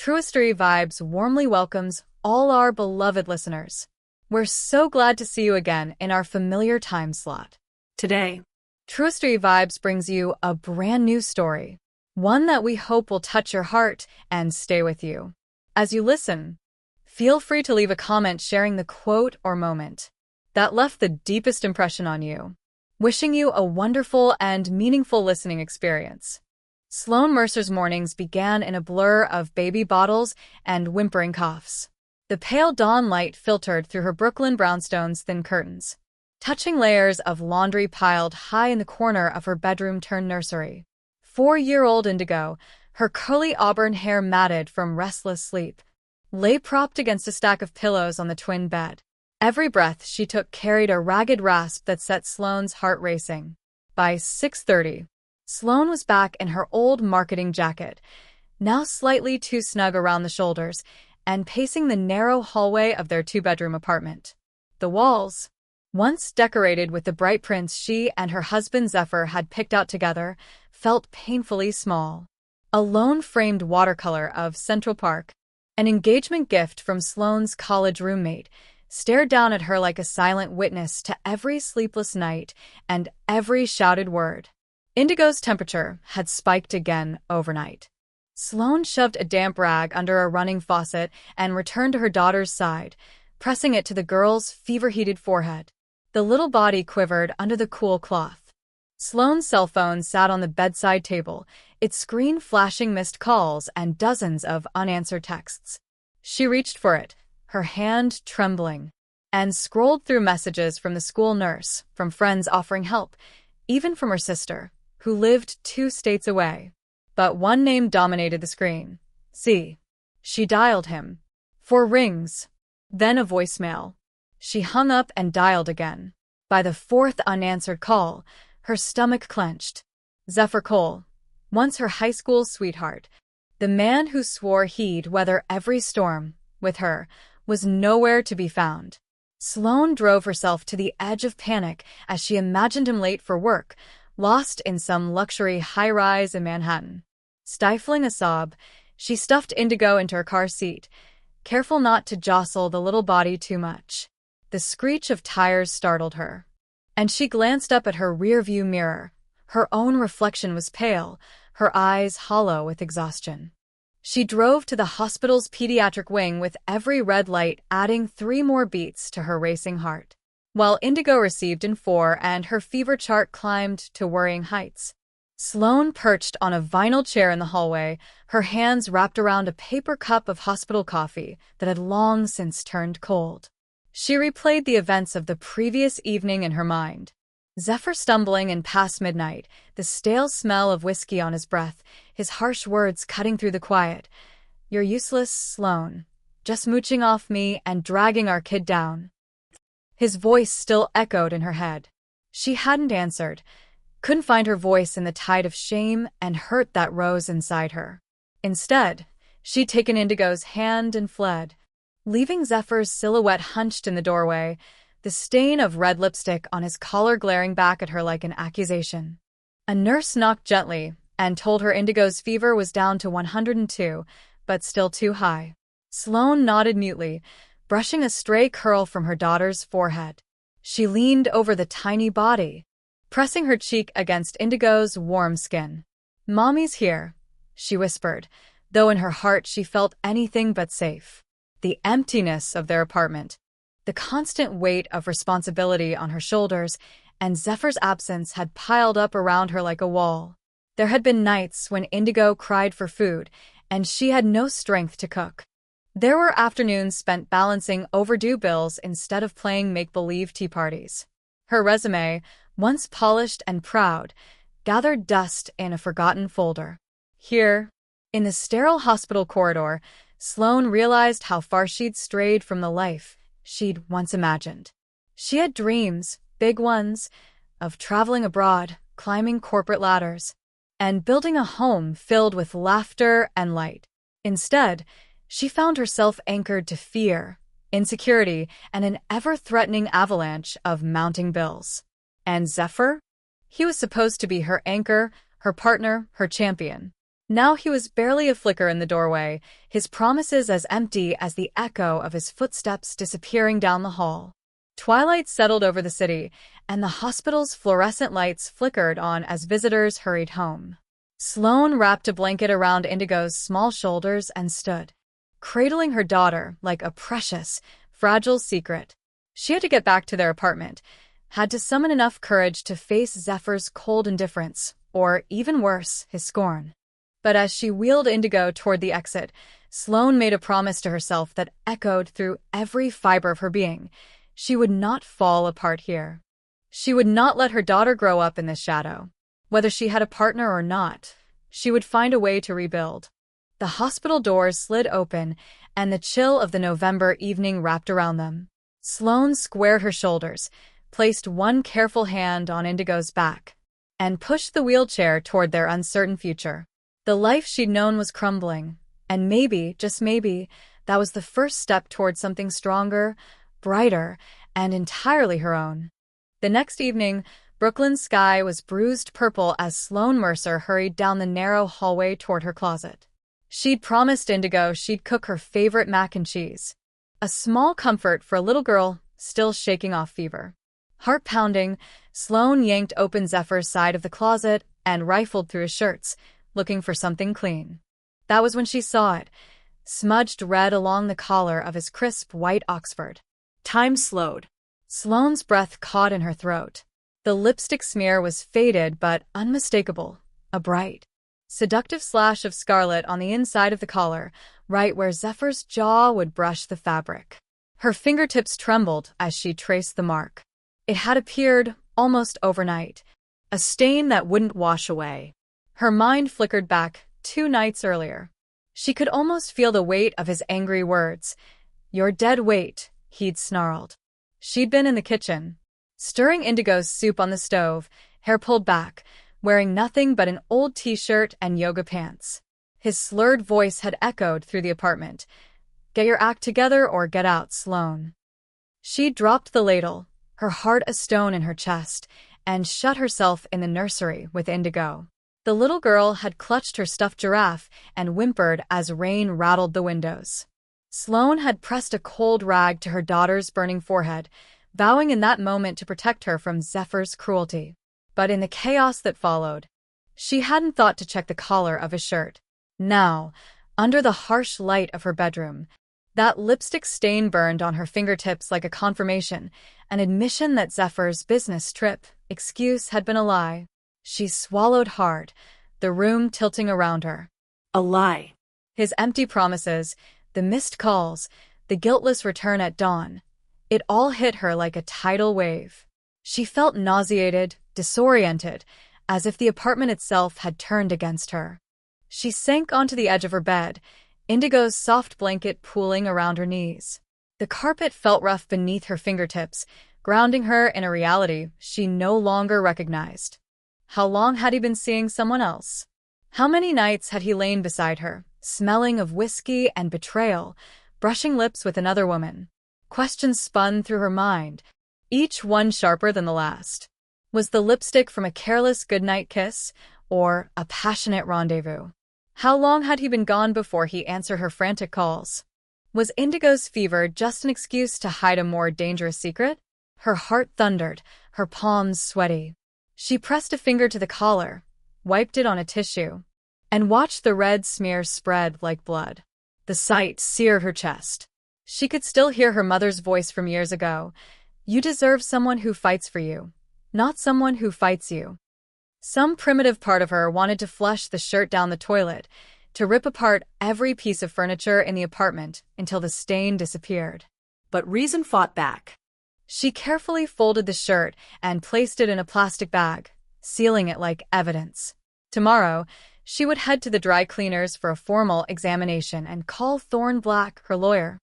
TrueStory Vibes warmly welcomes all our beloved listeners. We're so glad to see you again in our familiar time slot. Today, TrueStory Vibes brings you a brand new story, one that we hope will touch your heart and stay with you. As you listen, feel free to leave a comment sharing the quote or moment that left the deepest impression on you. Wishing you a wonderful and meaningful listening experience. Sloane Mercer's mornings began in a blur of baby bottles and whimpering coughs. The pale dawn light filtered through her Brooklyn brownstone's thin curtains, touching layers of laundry piled high in the corner of her bedroom-turned-nursery. 4-year-old Indigo, her curly auburn hair matted from restless sleep, lay propped against a stack of pillows on the twin bed. Every breath she took carried a ragged rasp that set Sloane's heart racing. By 6:30, Sloane was back in her old marketing jacket, now slightly too snug around the shoulders, and pacing the narrow hallway of their two-bedroom apartment. The walls, once decorated with the bright prints she and her husband Zephyr had picked out together, felt painfully small. A lone-framed watercolor of Central Park, an engagement gift from Sloane's college roommate, stared down at her like a silent witness to every sleepless night and every shouted word. Indigo's temperature had spiked again overnight. Sloane shoved a damp rag under a running faucet and returned to her daughter's side, pressing it to the girl's fever-heated forehead. The little body quivered under the cool cloth. Sloane's cell phone sat on the bedside table, its screen flashing missed calls and dozens of unanswered texts. She reached for it, her hand trembling, and scrolled through messages from the school nurse, from friends offering help, even from her sister, who lived 2 states away. But one name dominated the screen. C. She dialed him. 4 rings. Then a voicemail. She hung up and dialed again. By the 4th unanswered call, her stomach clenched. Zephyr Cole, once her high school sweetheart, the man who swore he'd weather every storm with her, was nowhere to be found. Sloane drove herself to the edge of panic as she imagined him late for work, lost in some luxury high-rise in Manhattan. Stifling a sob, she stuffed Indigo into her car seat, careful not to jostle the little body too much. The screech of tires startled her, and she glanced up at her rearview mirror. Her own reflection was pale, her eyes hollow with exhaustion. She drove to the hospital's pediatric wing with every red light adding 3 more beats to her racing heart. While Indigo received in 4 and her fever chart climbed to worrying heights, Sloane perched on a vinyl chair in the hallway, her hands wrapped around a paper cup of hospital coffee that had long since turned cold. She replayed the events of the previous evening in her mind. Zephyr stumbling in past midnight, the stale smell of whiskey on his breath, his harsh words cutting through the quiet. "You're useless, Sloane. Just mooching off me and dragging our kid down." His voice still echoed in her head. She hadn't answered, couldn't find her voice in the tide of shame and hurt that rose inside her. Instead, she'd taken Indigo's hand and fled, leaving Zephyr's silhouette hunched in the doorway, the stain of red lipstick on his collar glaring back at her like an accusation. A nurse knocked gently and told her Indigo's fever was down to 102, but still too high. Sloane nodded mutely, brushing a stray curl from her daughter's forehead. She leaned over the tiny body, pressing her cheek against Indigo's warm skin. "Mommy's here," she whispered, though in her heart she felt anything but safe. The emptiness of their apartment, the constant weight of responsibility on her shoulders, and Zephyr's absence had piled up around her like a wall. There had been nights when Indigo cried for food, and she had no strength to cook. There were afternoons spent balancing overdue bills instead of playing make-believe tea parties. Her resume, once polished and proud, gathered dust in a forgotten folder. Here, in the sterile hospital corridor, Sloane realized how far she'd strayed from the life she'd once imagined. She had dreams, big ones, of traveling abroad, climbing corporate ladders, and building a home filled with laughter and light. Instead, she found herself anchored to fear, insecurity, and an ever-threatening avalanche of mounting bills. And Zephyr? He was supposed to be her anchor, her partner, her champion. Now he was barely a flicker in the doorway, his promises as empty as the echo of his footsteps disappearing down the hall. Twilight settled over the city, and the hospital's fluorescent lights flickered on as visitors hurried home. Sloane wrapped a blanket around Indigo's small shoulders and stood, cradling her daughter like a precious, fragile secret. She had to get back to their apartment, had to summon enough courage to face Zephyr's cold indifference, or, even worse, his scorn. But as she wheeled Indigo toward the exit, Sloane made a promise to herself that echoed through every fiber of her being. She would not fall apart here. She would not let her daughter grow up in this shadow. Whether she had a partner or not, she would find a way to rebuild. The hospital doors slid open, and the chill of the November evening wrapped around them. Sloane squared her shoulders, placed one careful hand on Indigo's back, and pushed the wheelchair toward their uncertain future. The life she'd known was crumbling, and maybe, just maybe, that was the first step toward something stronger, brighter, and entirely her own. The next evening, Brooklyn's sky was bruised purple as Sloane Mercer hurried down the narrow hallway toward her closet. She'd promised Indigo she'd cook her favorite mac and cheese. A small comfort for a little girl still shaking off fever. Heart pounding, Sloane yanked open Zephyr's side of the closet and rifled through his shirts, looking for something clean. That was when she saw it, smudged red along the collar of his crisp white Oxford. Time slowed. Sloane's breath caught in her throat. The lipstick smear was faded but unmistakable, a bright, seductive slash of scarlet on the inside of the collar, right where Zephyr's jaw would brush the fabric. Her fingertips trembled as she traced the mark. It had appeared almost overnight, a stain that wouldn't wash away. Her mind flickered back 2 nights earlier. She could almost feel the weight of his angry words. "You're dead weight," he'd snarled. She'd been in the kitchen, stirring Indigo's soup on the stove, hair pulled back, wearing nothing but an old t-shirt and yoga pants. His slurred voice had echoed through the apartment. "Get your act together or get out, Sloane." She dropped the ladle, her heart a stone in her chest, and shut herself in the nursery with Indigo. The little girl had clutched her stuffed giraffe and whimpered as rain rattled the windows. Sloane had pressed a cold rag to her daughter's burning forehead, vowing in that moment to protect her from Zephyr's cruelty. But in the chaos that followed, she hadn't thought to check the collar of his shirt. Now, under the harsh light of her bedroom, that lipstick stain burned on her fingertips like a confirmation, an admission that Zephyr's business trip excuse had been a lie. She swallowed hard, the room tilting around her. A lie. His empty promises, the missed calls, the guiltless return at dawn. It all hit her like a tidal wave. She felt nauseated, disoriented, as if the apartment itself had turned against her. She sank onto the edge of her bed, Indigo's soft blanket pooling around her knees. The carpet felt rough beneath her fingertips, grounding her in a reality she no longer recognized. How long had he been seeing someone else? How many nights had he lain beside her, smelling of whiskey and betrayal, brushing lips with another woman? Questions spun through her mind, each one sharper than the last. Was the lipstick from a careless goodnight kiss, or a passionate rendezvous? How long had he been gone before he answered her frantic calls? Was Indigo's fever just an excuse to hide a more dangerous secret? Her heart thundered, her palms sweaty. She pressed a finger to the collar, wiped it on a tissue, and watched the red smear spread like blood. The sight seared her chest. She could still hear her mother's voice from years ago. "You deserve someone who fights for you, not someone who fights you." Some primitive part of her wanted to flush the shirt down the toilet, to rip apart every piece of furniture in the apartment until the stain disappeared. But reason fought back. She carefully folded the shirt and placed it in a plastic bag, sealing it like evidence. Tomorrow, she would head to the dry cleaners for a formal examination and call Thorne Black, her lawyer,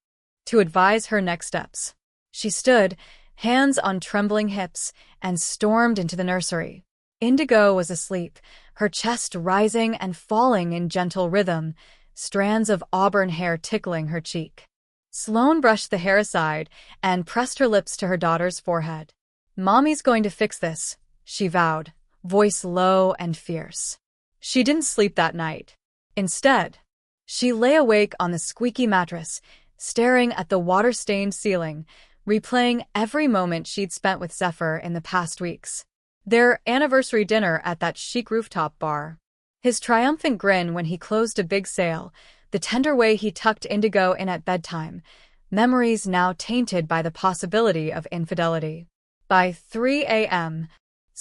to advise her next steps. She stood, hands on trembling hips, and stormed into the nursery. Indigo was asleep, her chest rising and falling in gentle rhythm, strands of auburn hair tickling her cheek. Sloane brushed the hair aside and pressed her lips to her daughter's forehead. "Mommy's going to fix this," she vowed, voice low and fierce. She didn't sleep that night. Instead, she lay awake on the squeaky mattress, staring at the water-stained ceiling, replaying every moment she'd spent with Zephyr in the past weeks. Their anniversary dinner at that chic rooftop bar. His triumphant grin when he closed a big sale, the tender way he tucked Indigo in at bedtime, memories now tainted by the possibility of infidelity. By 3 a.m.,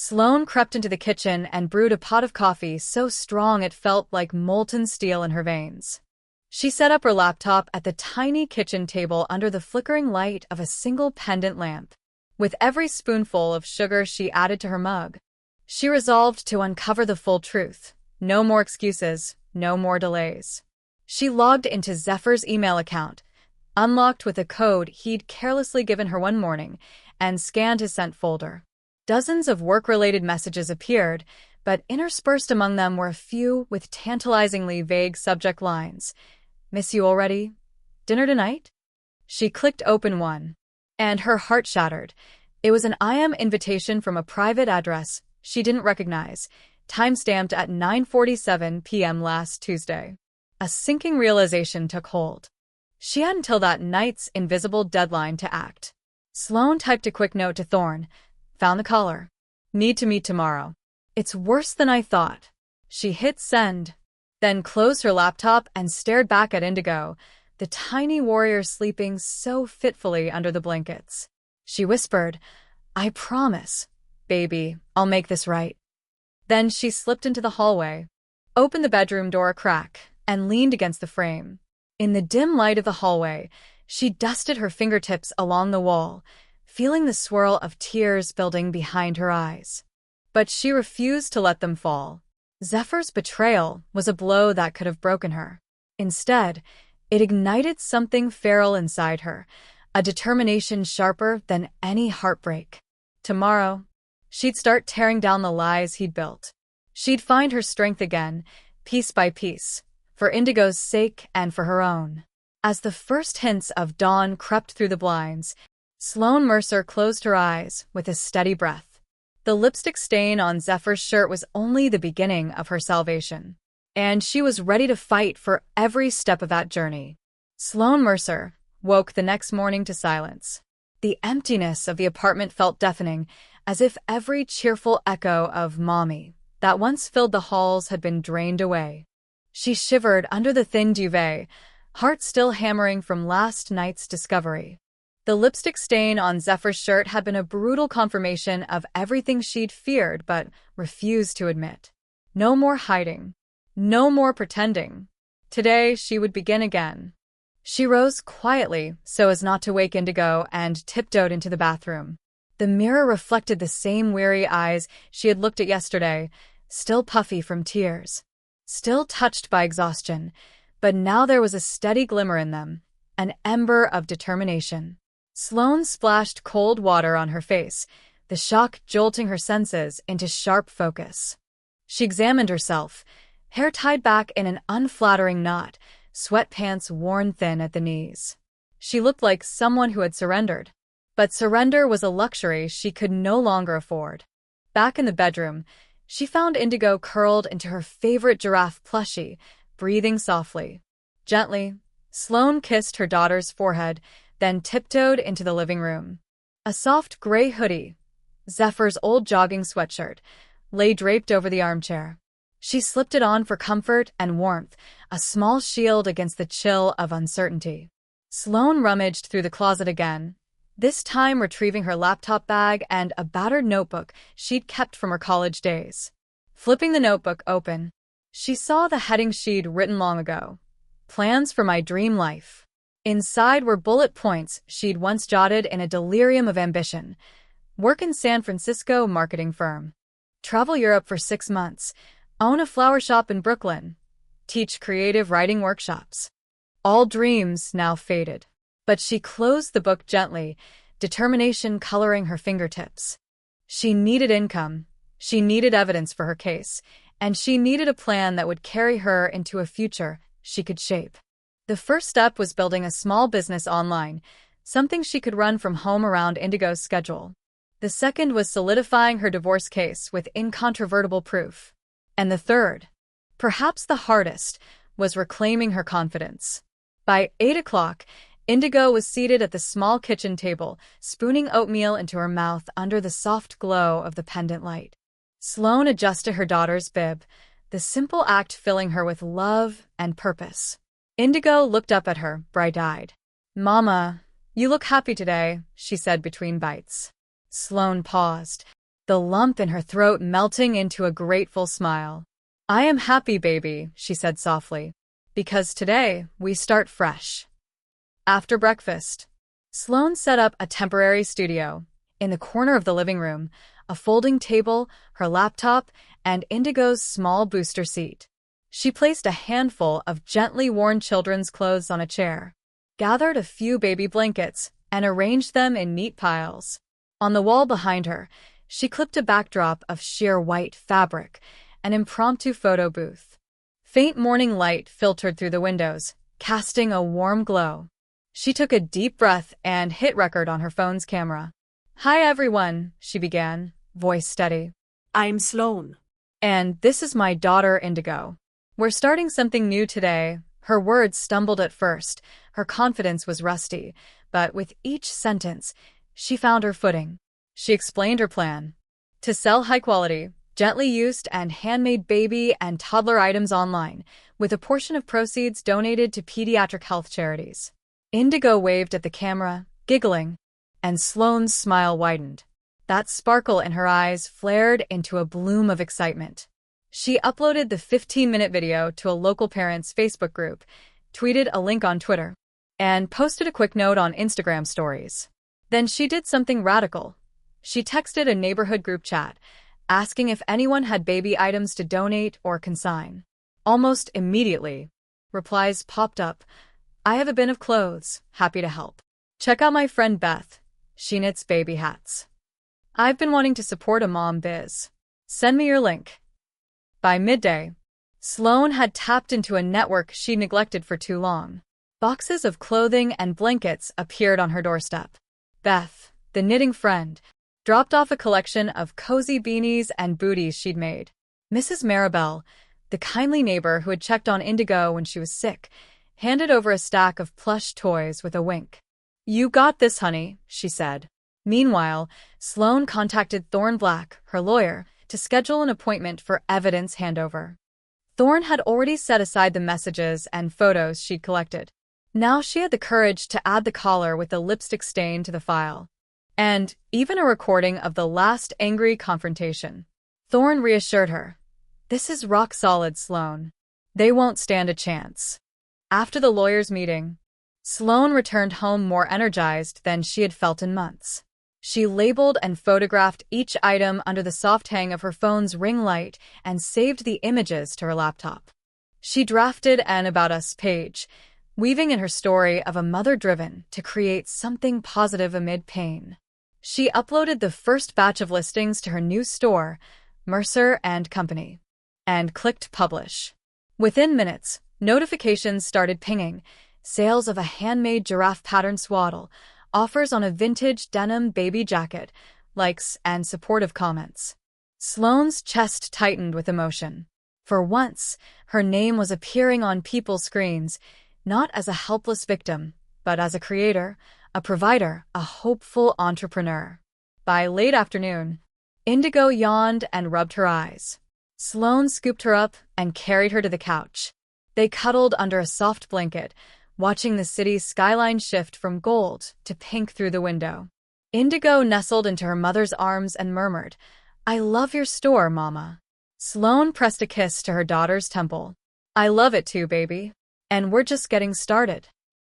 Sloane crept into the kitchen and brewed a pot of coffee so strong it felt like molten steel in her veins. She set up her laptop at the tiny kitchen table under the flickering light of a single pendant lamp. With every spoonful of sugar she added to her mug, she resolved to uncover the full truth. No more excuses, no more delays. She logged into Zephyr's email account, unlocked with a code he'd carelessly given her one morning, and scanned his sent folder. Dozens of work-related messages appeared, but interspersed among them were a few with tantalizingly vague subject lines. "Miss you already? Dinner tonight?" She clicked open one, and her heart shattered. It was an IM invitation from a private address she didn't recognize, timestamped at 9:47 p.m. last Tuesday. A sinking realization took hold. She had until that night's invisible deadline to act. Sloane typed a quick note to Thorne. "Found the caller. Need to meet tomorrow." "It's worse than I thought." She hit send, then closed her laptop and stared back at Indigo, the tiny warrior sleeping so fitfully under the blankets. She whispered, "I promise, baby, I'll make this right." Then she slipped into the hallway, opened the bedroom door a crack, and leaned against the frame. In the dim light of the hallway, she dusted her fingertips along the wall, feeling the swirl of tears building behind her eyes. But she refused to let them fall. Zephyr's betrayal was a blow that could have broken her. Instead, it ignited something feral inside her, a determination sharper than any heartbreak. Tomorrow, she'd start tearing down the lies he'd built. She'd find her strength again, piece by piece, for Indigo's sake and for her own. As the first hints of dawn crept through the blinds, Sloane Mercer closed her eyes with a steady breath. The lipstick stain on Zephyr's shirt was only the beginning of her salvation, and she was ready to fight for every step of that journey. Sloane Mercer woke the next morning to silence. The emptiness of the apartment felt deafening, as if every cheerful echo of "Mommy" that once filled the halls had been drained away. She shivered under the thin duvet, heart still hammering from last night's discovery. The lipstick stain on Zephyr's shirt had been a brutal confirmation of everything she'd feared but refused to admit. No more hiding. No more pretending. Today, she would begin again. She rose quietly so as not to wake Indigo and tiptoed into the bathroom. The mirror reflected the same weary eyes she had looked at yesterday, still puffy from tears, still touched by exhaustion, but now there was a steady glimmer in them, an ember of determination. Sloane splashed cold water on her face, the shock jolting her senses into sharp focus. She examined herself, hair tied back in an unflattering knot, sweatpants worn thin at the knees. She looked like someone who had surrendered. But surrender was a luxury she could no longer afford. Back in the bedroom, she found Indigo curled into her favorite giraffe plushie, breathing softly. Gently, Sloane kissed her daughter's forehead, then tiptoed into the living room. A soft gray hoodie, Zephyr's old jogging sweatshirt, lay draped over the armchair. She slipped it on for comfort and warmth, a small shield against the chill of uncertainty. Sloane rummaged through the closet again, this time retrieving her laptop bag and a battered notebook she'd kept from her college days. Flipping the notebook open, she saw the heading she'd written long ago. "Plans for my dream life." Inside were bullet points she'd once jotted in a delirium of ambition. Work in San Francisco marketing firm. Travel Europe for 6 months. Own a flower shop in Brooklyn. Teach creative writing workshops. All dreams now faded. But she closed the book gently, determination coloring her fingertips. She needed income, she needed evidence for her case, and she needed a plan that would carry her into a future she could shape. The first step was building a small business online, something she could run from home around Indigo's schedule. The second was solidifying her divorce case with incontrovertible proof. And the third, perhaps the hardest, was reclaiming her confidence. By 8 o'clock, Indigo was seated at the small kitchen table, spooning oatmeal into her mouth under the soft glow of the pendant light. Sloane adjusted her daughter's bib, the simple act filling her with love and purpose. Indigo looked up at her, bright-eyed. "Mama, you look happy today," she said between bites. Sloane paused, the lump in her throat melting into a grateful smile. "I am happy, baby," she said softly, "because today we start fresh." After breakfast, Sloane set up a temporary studio. In the corner of the living room, a folding table, her laptop, and Indigo's small booster seat. She placed a handful of gently worn children's clothes on a chair, gathered a few baby blankets, and arranged them in neat piles. On the wall behind her, she clipped a backdrop of sheer white fabric, an impromptu photo booth. Faint morning light filtered through the windows, casting a warm glow. She took a deep breath and hit record on her phone's camera. "Hi everyone," she began, voice steady. "I'm Sloane. "And this is my daughter Indigo. We're starting something new today." Her words stumbled at first, her confidence was rusty, but with each sentence, she found her footing. She explained her plan. To sell high-quality, gently used and handmade baby and toddler items online, with a portion of proceeds donated to pediatric health charities. Indigo waved at the camera, giggling, and Sloane's smile widened. That sparkle in her eyes flared into a bloom of excitement. She uploaded the 15-minute video to a local parents' Facebook group, tweeted a link on Twitter, and posted a quick note on Instagram stories. Then she did something radical. She texted a neighborhood group chat, asking if anyone had baby items to donate or consign. Almost immediately, replies popped up. "I have a bin of clothes, happy to help. Check out my friend Beth. She knits baby hats. I've been wanting to support a mom biz. Send me your link." By midday, Sloane had tapped into a network she neglected for too long. Boxes of clothing and blankets appeared on her doorstep. Beth, the knitting friend, dropped off a collection of cozy beanies and booties she'd made. Mrs. Maribel, the kindly neighbor who had checked on Indigo when she was sick, handed over a stack of plush toys with a wink. "You got this, honey," she said. Meanwhile, Sloane contacted Thorne Black, her lawyer, to schedule an appointment for evidence handover. Thorne had already set aside the messages and photos she'd collected. Now she had the courage to add the collar with the lipstick stain to the file. And even a recording of the last angry confrontation. Thorne reassured her. "This is rock solid, Sloane. They won't stand a chance." After the lawyer's meeting, Sloane returned home more energized than she had felt in months. She labeled and photographed each item under the soft hang of her phone's ring light and saved the images to her laptop. She drafted an About Us page, weaving in her story of a mother driven to create something positive amid pain. She uploaded the first batch of listings to her new store, Mercer and Company, and clicked publish. Within minutes, notifications started pinging. Sales of a handmade giraffe pattern swaddle, offers on a vintage denim baby jacket, likes and supportive comments. Sloane's chest tightened with emotion. For once, her name was appearing on people's screens, not as a helpless victim, but as a creator, a provider, a hopeful entrepreneur. By late afternoon, Indigo yawned and rubbed her eyes. Sloane scooped her up and carried her to the couch. They cuddled under a soft blanket, watching the city's skyline shift from gold to pink through the window. Indigo nestled into her mother's arms and murmured, "I love your store, Mama." Sloane pressed a kiss to her daughter's temple. "I love it too, baby. And we're just getting started."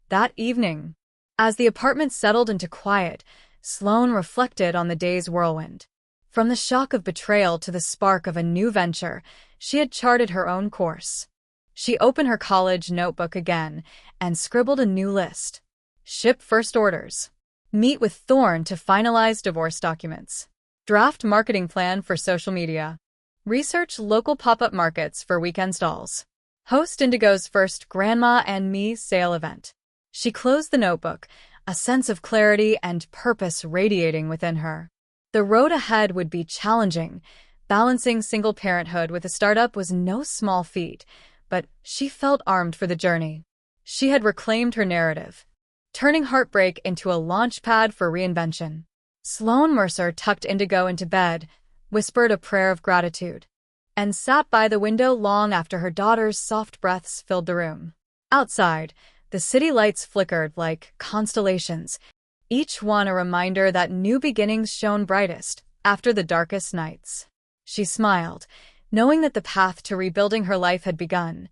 That evening, as the apartment settled into quiet, Sloane reflected on the day's whirlwind. From the shock of betrayal to the spark of a new venture, she had charted her own course. She opened her college notebook again and scribbled a new list. Ship first orders. Meet with Thorne to finalize divorce documents. Draft marketing plan for social media. Research local pop-up markets for weekend stalls. Host Indigo's first Grandma and Me sale event. She closed the notebook, a sense of clarity and purpose radiating within her. The road ahead would be challenging. Balancing single parenthood with a startup was no small feat, but she felt armed for the journey. She had reclaimed her narrative, turning heartbreak into a launch pad for reinvention. Sloane Mercer tucked Indigo into bed, whispered a prayer of gratitude, and sat by the window long after her daughter's soft breaths filled the room. Outside, the city lights flickered like constellations, each one a reminder that new beginnings shone brightest after the darkest nights. She smiled, knowing that the path to rebuilding her life had begun,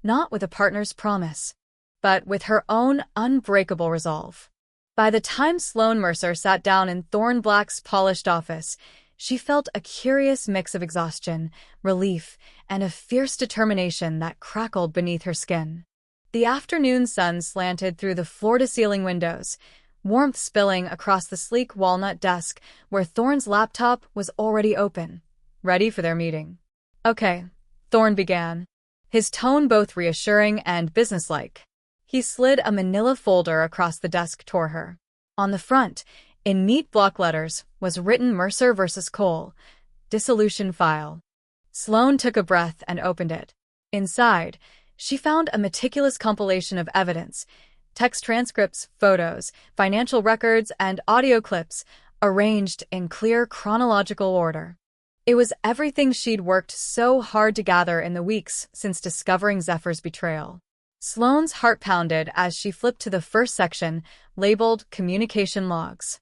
not with a partner's promise, but with her own unbreakable resolve. By the time Sloane Mercer sat down in Thorne Black's polished office, she felt a curious mix of exhaustion, relief, and a fierce determination that crackled beneath her skin. The afternoon sun slanted through the floor-to-ceiling windows, warmth spilling across the sleek walnut desk where Thorne's laptop was already open, ready for their meeting. "Okay," Thorne began, his tone both reassuring and businesslike. He slid a manila folder across the desk toward her. On the front, in neat block letters, was written Mercer versus Cole, dissolution file. Sloane took a breath and opened it. Inside, she found a meticulous compilation of evidence, text transcripts, photos, financial records, and audio clips, arranged in clear chronological order. It was everything she'd worked so hard to gather in the weeks since discovering Zephyr's betrayal. Sloane's heart pounded as she flipped to the first section, labeled Communication Logs.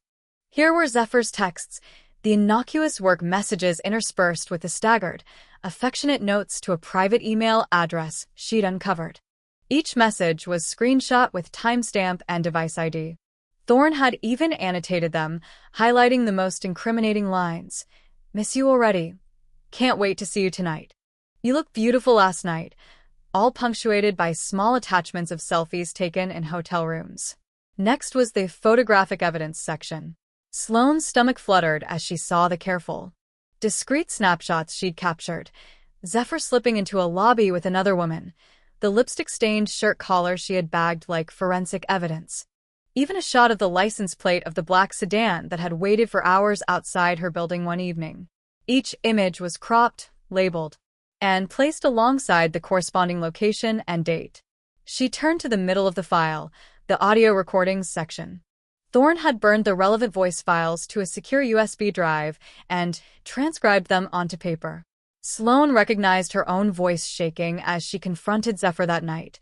Here were Zephyr's texts, the innocuous work messages interspersed with the staggered, affectionate notes to a private email address she'd uncovered. Each message was screenshot with timestamp and device ID. Thorne had even annotated them, highlighting the most incriminating lines. "Miss you already. Can't wait to see you tonight. You look beautiful last night," all punctuated by small attachments of selfies taken in hotel rooms. Next was the photographic evidence section. Sloane's stomach fluttered as she saw the careful, discreet snapshots she'd captured. Zephyr slipping into a lobby with another woman, the lipstick-stained shirt collar she had bagged like forensic evidence. Even a shot of the license plate of the black sedan that had waited for hours outside her building one evening. Each image was cropped, labeled, and placed alongside the corresponding location and date. She turned to the middle of the file, the audio recordings section. Thorne had burned the relevant voice files to a secure USB drive and transcribed them onto paper. Sloane recognized her own voice shaking as she confronted Zephyr that night.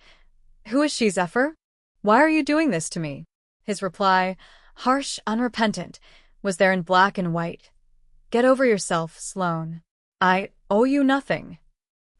"Who is she, Zephyr? Why are you doing this to me?" His reply, harsh, unrepentant, was there in black and white. "Get over yourself, Sloane. I owe you nothing."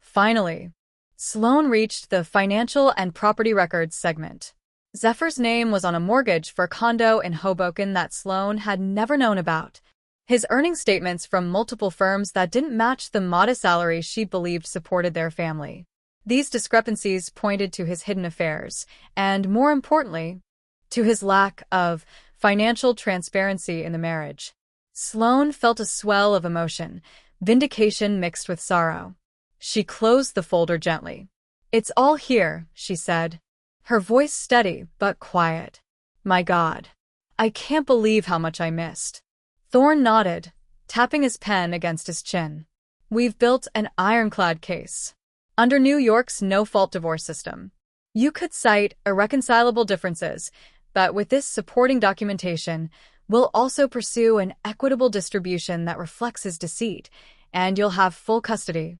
Finally, Sloane reached the financial and property records segment. Zephyr's name was on a mortgage for a condo in Hoboken that Sloane had never known about. His earnings statements from multiple firms that didn't match the modest salary she believed supported their family. These discrepancies pointed to his hidden affairs, and more importantly, to his lack of financial transparency in the marriage. Sloane felt a swell of emotion, vindication mixed with sorrow. She closed the folder gently. "It's all here," she said, her voice steady but quiet. "My God, I can't believe how much I missed." Thorne nodded, tapping his pen against his chin. "We've built an ironclad case. Under New York's no-fault divorce system, you could cite irreconcilable differences, but with this supporting documentation, we'll also pursue an equitable distribution that reflects his deceit, and you'll have full custody."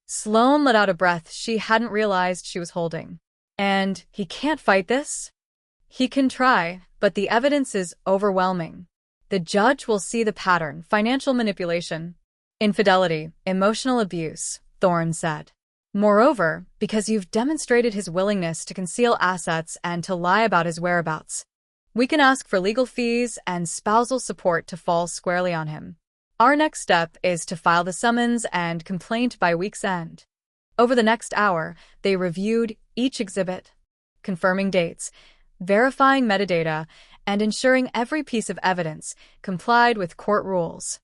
Sloane let out a breath she hadn't realized she was holding. "And he can't fight this?" "He can try, but the evidence is overwhelming. The judge will see the pattern: financial manipulation, infidelity, emotional abuse," Thorne said. "Moreover, because you've demonstrated his willingness to conceal assets and to lie about his whereabouts, we can ask for legal fees and spousal support to fall squarely on him. Our next step is to file the summons and complaint by week's end." Over the next hour, they reviewed each exhibit, confirming dates, verifying metadata, and ensuring every piece of evidence complied with court rules.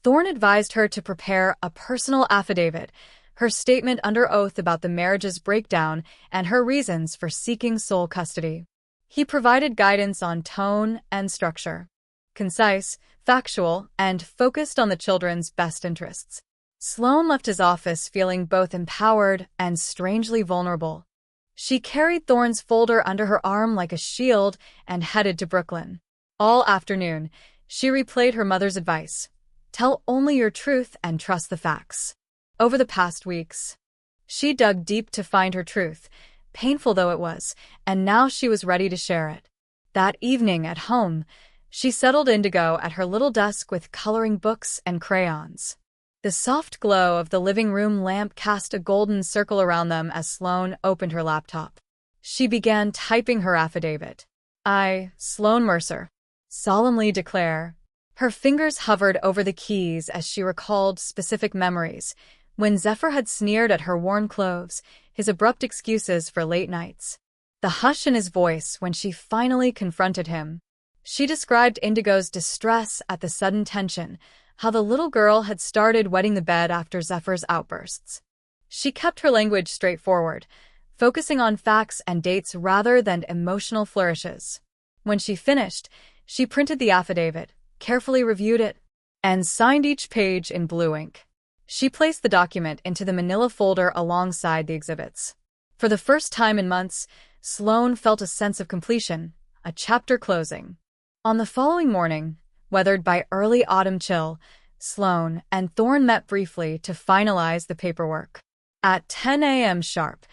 Thorne advised her to prepare a personal affidavit, her statement under oath about the marriage's breakdown and her reasons for seeking sole custody. He provided guidance on tone and structure, concise, factual, and focused on the children's best interests. Sloane left his office feeling both empowered and strangely vulnerable. She carried Thorne's folder under her arm like a shield and headed to Brooklyn. All afternoon, she replayed her mother's advice. Tell only your truth and trust the facts. Over the past weeks, she dug deep to find her truth, painful though it was, and now she was ready to share it. That evening at home, she settled Indigo at her little desk with coloring books and crayons. The soft glow of the living room lamp cast a golden circle around them as Sloane opened her laptop. She began typing her affidavit. I, Sloane Mercer, solemnly declare. Her fingers hovered over the keys as she recalled specific memories, when Zephyr had sneered at her worn clothes, his abrupt excuses for late nights. The hush in his voice when she finally confronted him. She described Indigo's distress at the sudden tension, how the little girl had started wetting the bed after Zephyr's outbursts. She kept her language straightforward, focusing on facts and dates rather than emotional flourishes. When she finished, she printed the affidavit, carefully reviewed it, and signed each page in blue ink. She placed the document into the manila folder alongside the exhibits. For the first time in months, Sloane felt a sense of completion, a chapter closing. On the following morning, weathered by early autumn chill, Sloane and Thorne met briefly to finalize the paperwork. At 10 a.m. sharp,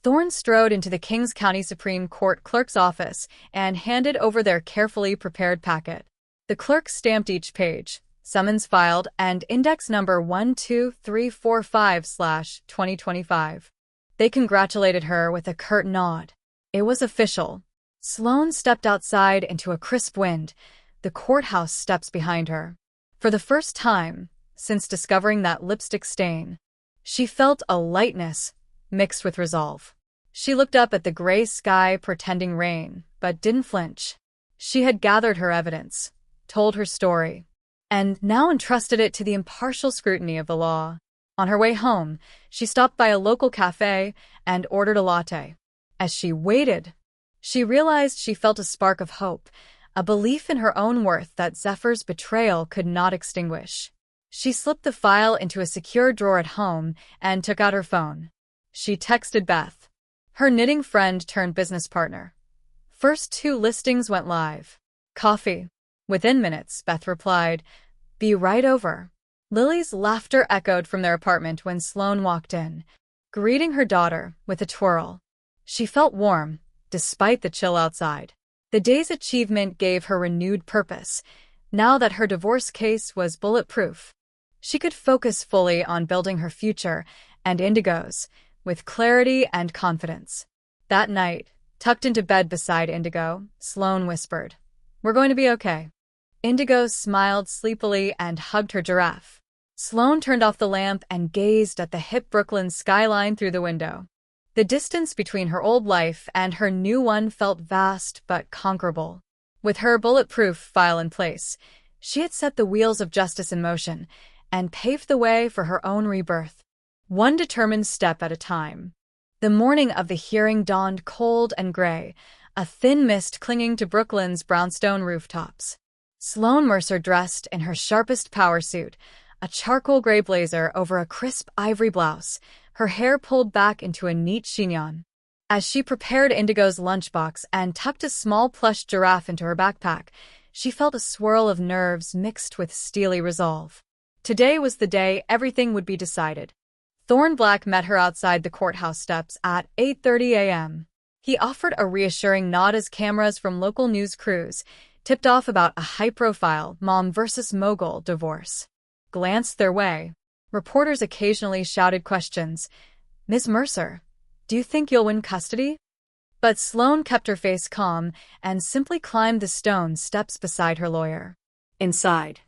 Thorne strode into the Kings County Supreme Court clerk's office and handed over their carefully prepared packet. The clerk stamped each page, summons filed, and index number 12345/2025. They congratulated her with a curt nod. It was official. Sloane stepped outside into a crisp wind, the courthouse steps behind her. For the first time, since discovering that lipstick stain, she felt a lightness mixed with resolve. She looked up at the gray sky pretending rain, but didn't flinch. She had gathered her evidence, told her story, and now entrusted it to the impartial scrutiny of the law. On her way home, she stopped by a local cafe and ordered a latte. As she waited, she realized she felt a spark of hope, a belief in her own worth that Zephyr's betrayal could not extinguish. She slipped the file into a secure drawer at home and took out her phone. She texted Beth, her knitting friend turned business partner. First 2 listings went live. Coffee. Within minutes, Beth replied, Be right over. Lily's laughter echoed from their apartment when Sloane walked in, greeting her daughter with a twirl. She felt warm, despite the chill outside. The day's achievement gave her renewed purpose. Now that her divorce case was bulletproof, she could focus fully on building her future and Indigo's, with clarity and confidence. That night, tucked into bed beside Indigo, Sloane whispered, We're going to be okay. Indigo smiled sleepily and hugged her giraffe. Sloane turned off the lamp and gazed at the hip Brooklyn skyline through the window. The distance between her old life and her new one felt vast but conquerable. With her bulletproof file in place, she had set the wheels of justice in motion and paved the way for her own rebirth, one determined step at a time. The morning of the hearing dawned cold and gray, a thin mist clinging to Brooklyn's brownstone rooftops. Sloane Mercer dressed in her sharpest power suit, a charcoal gray blazer over a crisp ivory blouse, her hair pulled back into a neat chignon. As she prepared Indigo's lunchbox and tucked a small plush giraffe into her backpack, she felt a swirl of nerves mixed with steely resolve. Today was the day everything would be decided. Thorne Black met her outside the courthouse steps at 8:30 a.m. He offered a reassuring nod as cameras from local news crews, tipped off about a high-profile mom versus mogul divorce, glanced their way. Reporters occasionally shouted questions. Ms. Mercer, do you think you'll win custody? But Sloane kept her face calm and simply climbed the stone steps beside her lawyer. Inside,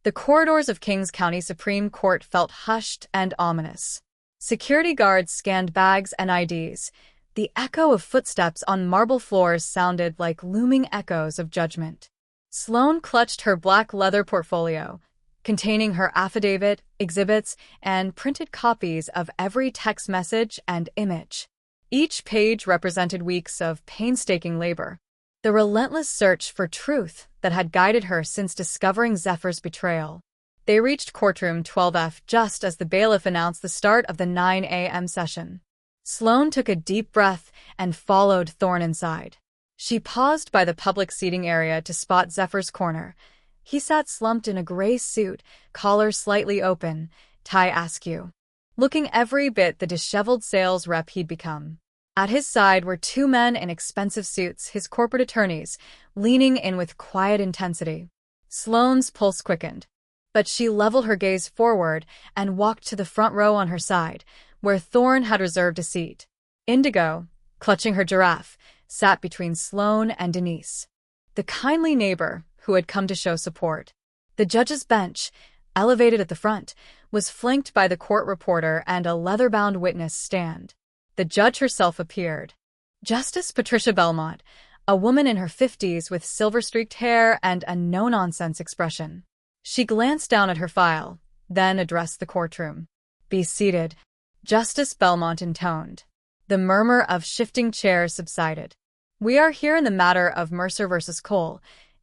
the corridors of Kings County Supreme Court felt hushed and ominous. Security guards scanned bags and IDs. The echo of footsteps on marble floors sounded like looming echoes of judgment. Sloane clutched her black leather portfolio, containing her affidavit, exhibits, and printed copies of every text message and image. Each page represented weeks of painstaking labor, the relentless search for truth that had guided her since discovering Zephyr's betrayal. They reached courtroom 12F just as the bailiff announced the start of the 9 a.m. session. Sloane took a deep breath and followed Thorne inside. She paused by the public seating area to spot Zephyr's corner. He sat slumped in a gray suit, collar slightly open, tie askew, looking every bit the disheveled sales rep he'd become. At his side were two men in expensive suits, his corporate attorneys, leaning in with quiet intensity. Sloane's pulse quickened, but she leveled her gaze forward and walked to the front row on her side, where Thorne had reserved a seat. Indigo, clutching her giraffe, sat between Sloane and Denise, the kindly neighbor who had come to show support. The judge's bench, elevated at the front, was flanked by the court reporter and a leather-bound witness stand. The judge herself appeared. Justice Patricia Belmont, a woman in her 50s with silver-streaked hair and a no-nonsense expression. She glanced down at her file, then addressed the courtroom. "Be seated," Justice Belmont intoned. The murmur of shifting chairs subsided. "We are here in the matter of Mercer v. Cole,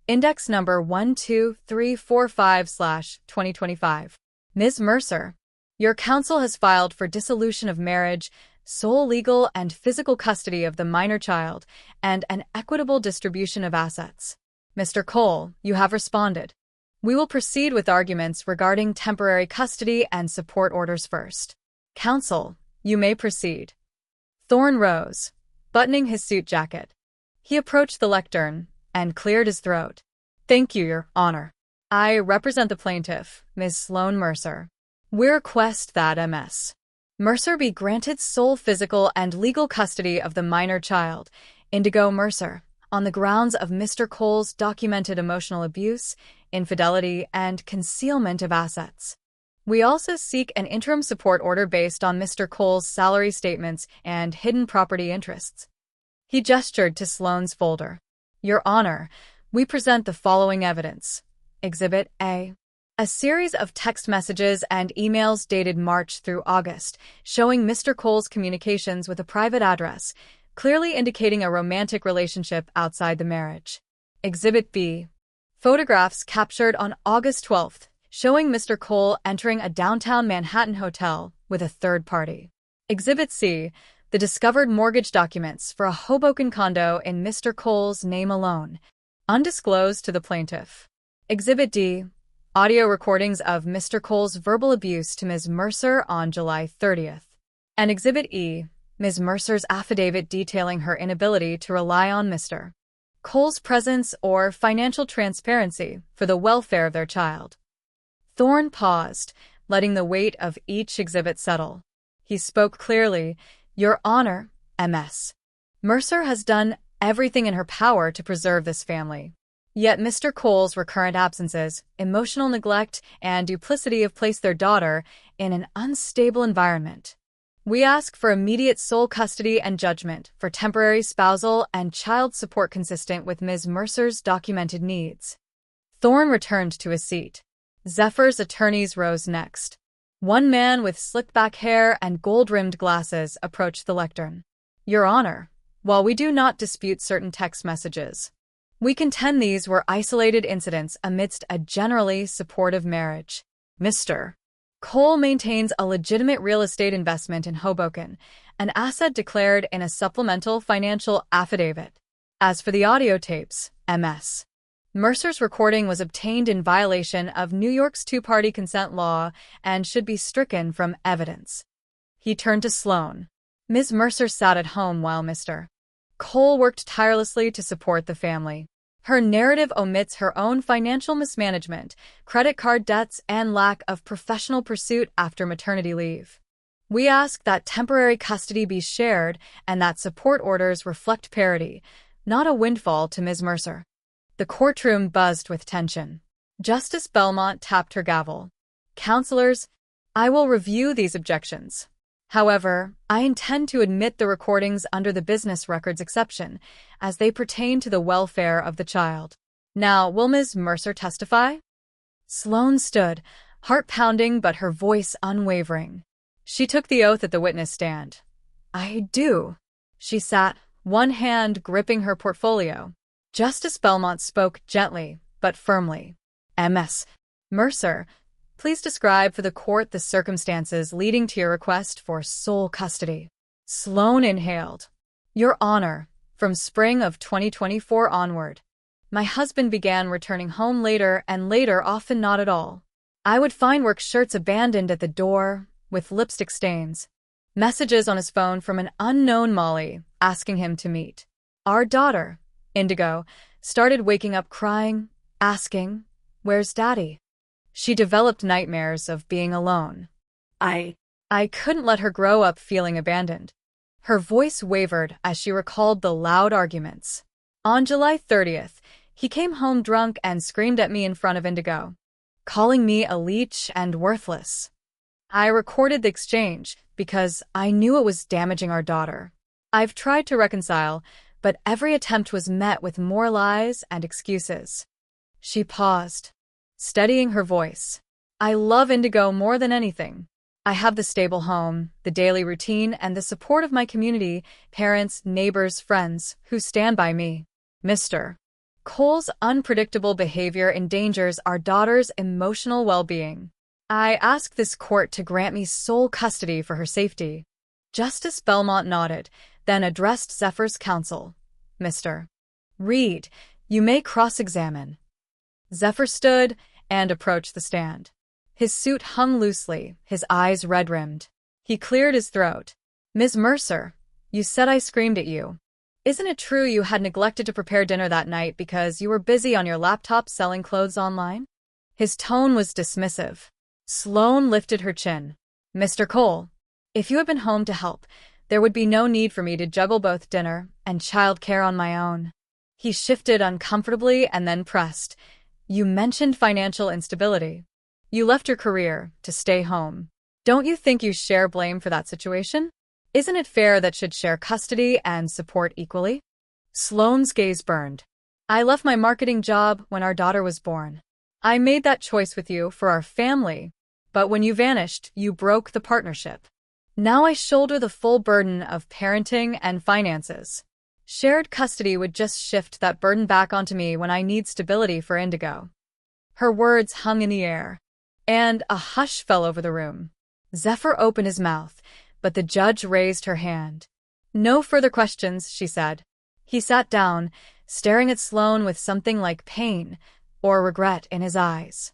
index number 12345/2025. Ms. Mercer, your counsel has filed for dissolution of marriage, sole legal and physical custody of the minor child, and an equitable distribution of assets. Mr. Cole, you have responded. We will proceed with arguments regarding temporary custody and support orders first. Counsel, you may proceed." Thorne rose, buttoning his suit jacket. He approached the lectern and cleared his throat. "Thank you, Your Honor. I represent the plaintiff, Ms. Sloane Mercer. We request that Ms. Mercer be granted sole physical and legal custody of the minor child, Indigo Mercer, on the grounds of Mr. Cole's documented emotional abuse, infidelity, and concealment of assets. We also seek an interim support order based on Mr. Cole's salary statements and hidden property interests." He gestured to Sloane's folder. "Your Honor, we present the following evidence. Exhibit A. A series of text messages and emails dated March through August, showing Mr. Cole's communications with a private address, clearly indicating a romantic relationship outside the marriage. Exhibit B. Photographs captured on August 12th, showing Mr. Cole entering a downtown Manhattan hotel with a third party. Exhibit C. The discovered mortgage documents for a Hoboken condo in Mr. Cole's name alone, undisclosed to the plaintiff. Exhibit D. Audio recordings of Mr. Cole's verbal abuse to Ms. Mercer on July 30th. And Exhibit E. Ms. Mercer's affidavit detailing her inability to rely on Mr. Cole's presence or financial transparency for the welfare of their child. Thorne paused, letting the weight of each exhibit settle. He spoke clearly. "Your Honor, Ms. Mercer has done everything in her power to preserve this family. Yet Mr. Cole's recurrent absences, emotional neglect, and duplicity have placed their daughter in an unstable environment. We ask for immediate sole custody and judgment for temporary spousal and child support consistent with Ms. Mercer's documented needs." Thorne returned to his seat. Zephyr's attorneys rose next. One man with slicked-back hair and gold-rimmed glasses approached the lectern. "Your Honor, while we do not dispute certain text messages, we contend these were isolated incidents amidst a generally supportive marriage. Mr. Cole maintains a legitimate real estate investment in Hoboken, an asset declared in a supplemental financial affidavit. As for the audio tapes, Ms. Mercer's recording was obtained in violation of New York's two-party consent law and should be stricken from evidence." He turned to Sloane. "Ms. Mercer sat at home while Mr. Cole worked tirelessly to support the family. Her narrative omits her own financial mismanagement, credit card debts, and lack of professional pursuit after maternity leave. We ask that temporary custody be shared and that support orders reflect parity, not a windfall to Ms. Mercer." The courtroom buzzed with tension. Justice Belmont tapped her gavel. "Counselors, I will review these objections. However, I intend to admit the recordings under the business records exception, as they pertain to the welfare of the child. Now, will Ms. Mercer testify?" Sloane stood, heart pounding but her voice unwavering. She took the oath at the witness stand. "I do." She sat, one hand gripping her portfolio. Justice Belmont spoke gently but firmly. "Ms. Mercer, Please describe for the court the circumstances leading to your request for sole custody. Sloane inhaled. Your Honor, from spring of 2024 onward, my husband began returning home later and later, often not at all. I would find work shirts abandoned at the door, with lipstick stains. Messages on his phone from an unknown Molly, asking him to meet. Our daughter, Indigo, started waking up crying, asking, "Where's Daddy?" She developed nightmares of being alone. I couldn't let her grow up feeling abandoned. Her voice wavered as she recalled the loud arguments. On July 30th, he came home drunk and screamed at me in front of Indigo, calling me a leech and worthless. I recorded the exchange because I knew it was damaging our daughter. I've tried to reconcile, but every attempt was met with more lies and excuses. She paused, steadying her voice. I love Indigo more than anything. I have the stable home, the daily routine, and the support of my community, parents, neighbors, friends, who stand by me. Mr. Cole's unpredictable behavior endangers our daughter's emotional well-being. I ask this court to grant me sole custody for her safety. Justice Belmont nodded, then addressed Zephyr's counsel. Mr. Reed, you may cross-examine. Zephyr stood and approached the stand. His suit hung loosely, his eyes red-rimmed. He cleared his throat. Ms. Mercer, you said I screamed at you. Isn't it true you had neglected to prepare dinner that night because you were busy on your laptop selling clothes online? His tone was dismissive. Sloane lifted her chin. Mr. Cole, if you had been home to help, there would be no need for me to juggle both dinner and childcare on my own. He shifted uncomfortably and then pressed. You mentioned financial instability. You left your career to stay home. Don't you think you share blame for that situation? Isn't it fair that should share custody and support equally? Sloane's gaze burned. I left my marketing job when our daughter was born. I made that choice with you for our family, but when you vanished, you broke the partnership. Now I shoulder the full burden of parenting and finances. Shared custody would just shift that burden back onto me when I need stability for Indigo. Her words hung in the air, and a hush fell over the room. Zephyr opened his mouth, but the judge raised her hand. No further questions, she said. He sat down, staring at Sloane with something like pain or regret in his eyes.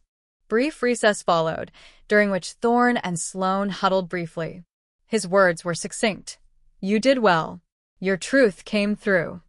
Brief recess followed, during which Thorne and Sloane huddled briefly. His words were succinct. You did well. Your truth came through.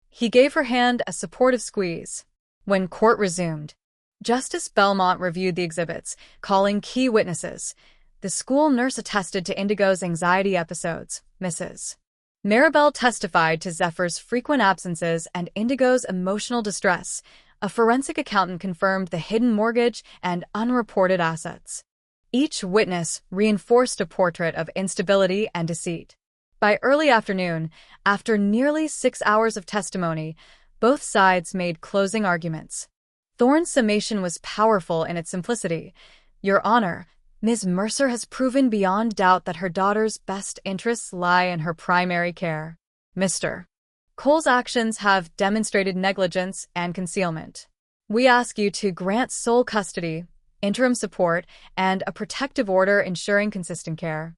He gave her hand a supportive squeeze. When court resumed, Justice Belmont reviewed the exhibits, calling key witnesses. The school nurse attested to Indigo's anxiety episodes. Mrs. Maribel testified to Zephyr's frequent absences and Indigo's emotional distress. A forensic accountant confirmed the hidden mortgage and unreported assets. Each witness reinforced a portrait of instability and deceit. By early afternoon, after nearly 6 hours of testimony, both sides made closing arguments. Thorne's summation was powerful in its simplicity. Your Honor, Ms. Mercer has proven beyond doubt that her daughter's best interests lie in her primary care. Mr. Cole's actions have demonstrated negligence and concealment. We ask you to grant sole custody, interim support, and a protective order ensuring consistent care.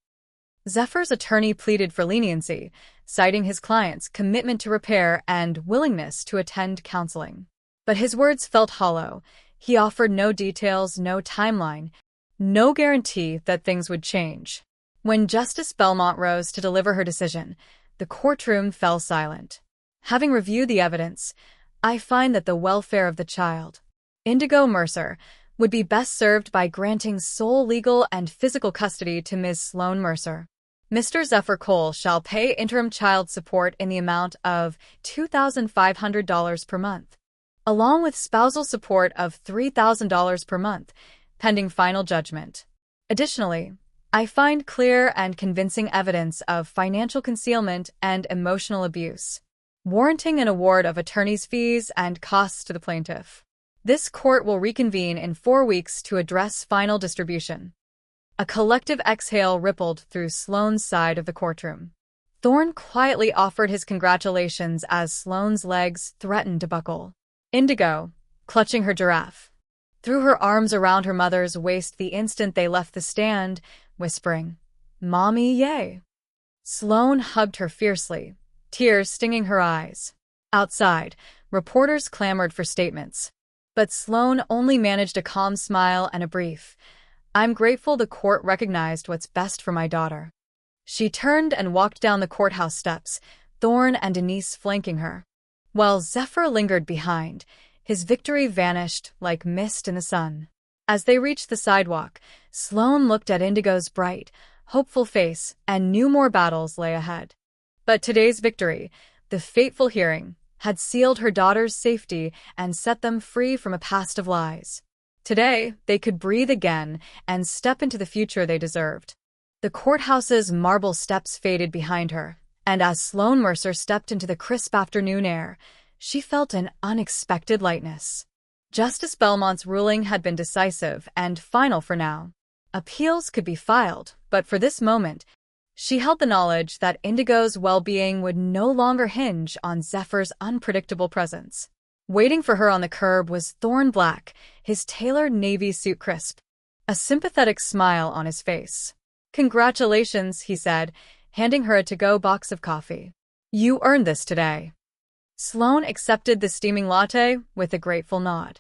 Zephyr's attorney pleaded for leniency, citing his client's commitment to repair and willingness to attend counseling. But his words felt hollow. He offered no details, no timeline, no guarantee that things would change. When Justice Belmont rose to deliver her decision, the courtroom fell silent. Having reviewed the evidence, I find that the welfare of the child, Indigo Mercer, would be best served by granting sole legal and physical custody to Ms. Sloane Mercer. Mr. Zephyr Cole shall pay interim child support in the amount of $2,500 per month, along with spousal support of $3,000 per month, pending final judgment. Additionally, I find clear and convincing evidence of financial concealment and emotional abuse, warranting an award of attorney's fees and costs to the plaintiff. This court will reconvene in 4 weeks to address final distribution. A collective exhale rippled through Sloane's side of the courtroom. Thorne quietly offered his congratulations as Sloane's legs threatened to buckle. Indigo, clutching her giraffe, threw her arms around her mother's waist the instant they left the stand, whispering, "Mommy, yay." Sloane hugged her fiercely, tears stinging her eyes. Outside, reporters clamored for statements. But Sloane only managed a calm smile and a brief, "I'm grateful the court recognized what's best for my daughter." She turned and walked down the courthouse steps, Thorne and Denise flanking her. While Zephyr lingered behind, his victory vanished like mist in the sun. As they reached the sidewalk, Sloane looked at Indigo's bright, hopeful face and knew more battles lay ahead. But today's victory, the fateful hearing, had sealed her daughter's safety and set them free from a past of lies. Today, they could breathe again and step into the future they deserved. The courthouse's marble steps faded behind her, and as Sloane Mercer stepped into the crisp afternoon air, she felt an unexpected lightness. Justice Belmont's ruling had been decisive and final for now. Appeals could be filed, but for this moment, she held the knowledge that Indigo's well-being would no longer hinge on Zephyr's unpredictable presence. Waiting for her on the curb was Thorne Black, his tailored navy suit crisp, a sympathetic smile on his face. "Congratulations," he said, handing her a to-go box of coffee. "You earned this today." Sloane accepted the steaming latte with a grateful nod.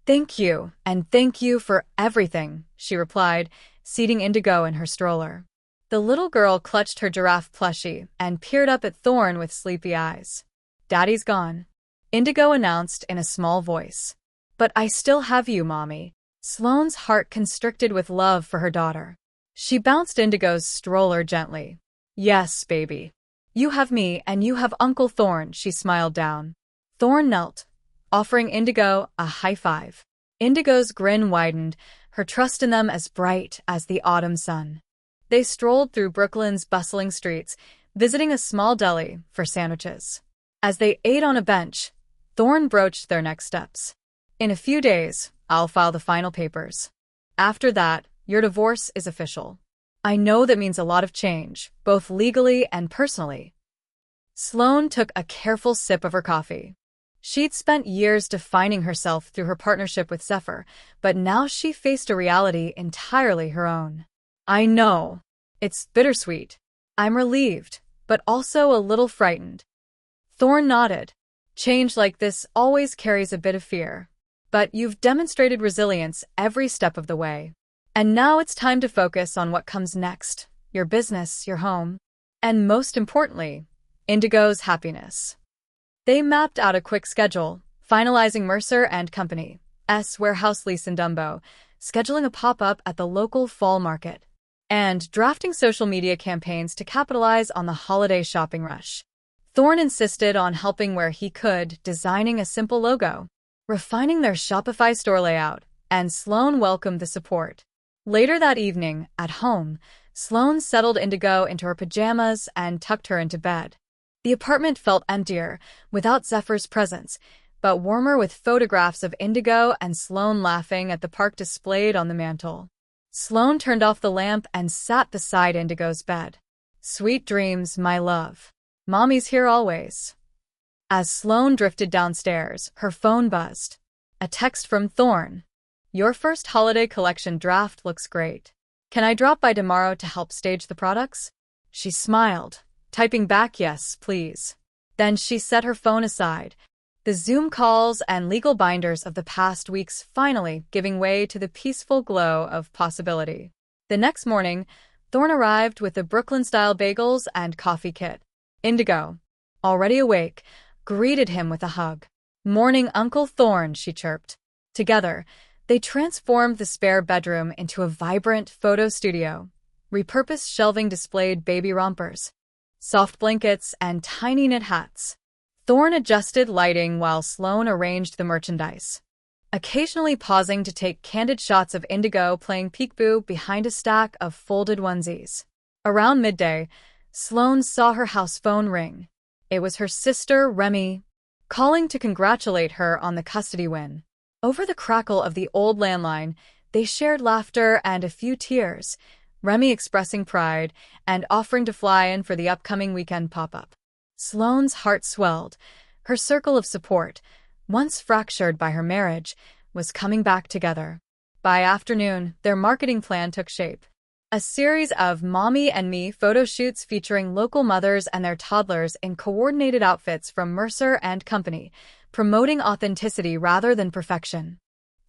"Thank you, and thank you for everything," she replied, seating Indigo in her stroller. The little girl clutched her giraffe plushie and peered up at Thorne with sleepy eyes. "Daddy's gone," Indigo announced in a small voice. "But I still have you, Mommy." Sloane's heart constricted with love for her daughter. She bounced Indigo's stroller gently. "Yes, baby. You have me and you have Uncle Thorne," she smiled down. Thorne knelt, offering Indigo a high five. Indigo's grin widened, her trust in them as bright as the autumn sun. They strolled through Brooklyn's bustling streets, visiting a small deli for sandwiches. As they ate on a bench, Thorne broached their next steps. "In a few days, I'll file the final papers. After that, your divorce is official. I know that means a lot of change, both legally and personally." Sloane took a careful sip of her coffee. She'd spent years defining herself through her partnership with Zephyr, but now she faced a reality entirely her own. "I know. It's bittersweet. I'm relieved, but also a little frightened." Thorne nodded. "Change like this always carries a bit of fear. But you've demonstrated resilience every step of the way. And now it's time to focus on what comes next, your business, your home, and most importantly, Indigo's happiness." They mapped out a quick schedule, finalizing Mercer and Company's warehouse lease in Dumbo, scheduling a pop-up at the local fall market, and drafting social media campaigns to capitalize on the holiday shopping rush. Thorne insisted on helping where he could, designing a simple logo, refining their Shopify store layout, and Sloane welcomed the support. Later that evening, at home, Sloane settled Indigo into her pajamas and tucked her into bed. The apartment felt emptier, without Zephyr's presence, but warmer with photographs of Indigo and Sloane laughing at the park displayed on the mantel. Sloane turned off the lamp and sat beside Indigo's bed. "Sweet dreams, my love. Mommy's here always." As Sloane drifted downstairs, her phone buzzed. A text from Thorne. "Your first holiday collection draft looks great. Can I drop by tomorrow to help stage the products?" She smiled, typing back, "Yes, please." Then she set her phone aside, the Zoom calls and legal binders of the past weeks finally giving way to the peaceful glow of possibility. The next morning, Thorne arrived with the Brooklyn-style bagels and coffee kit. Indigo, already awake, greeted him with a hug. "Morning, Uncle Thorne," she chirped. Together, they transformed the spare bedroom into a vibrant photo studio. Repurposed shelving displayed baby rompers, soft blankets, and tiny knit hats. Thorne adjusted lighting while Sloane arranged the merchandise, occasionally pausing to take candid shots of Indigo playing peekaboo behind a stack of folded onesies. Around midday, Sloane saw her house phone ring. It was her sister, Remy, calling to congratulate her on the custody win. Over the crackle of the old landline, they shared laughter and a few tears, Remy expressing pride and offering to fly in for the upcoming weekend pop-up. Sloane's heart swelled. Her circle of support, once fractured by her marriage, was coming back together. By afternoon, their marketing plan took shape. A series of Mommy and Me photo shoots featuring local mothers and their toddlers in coordinated outfits from Mercer and Company, promoting authenticity rather than perfection.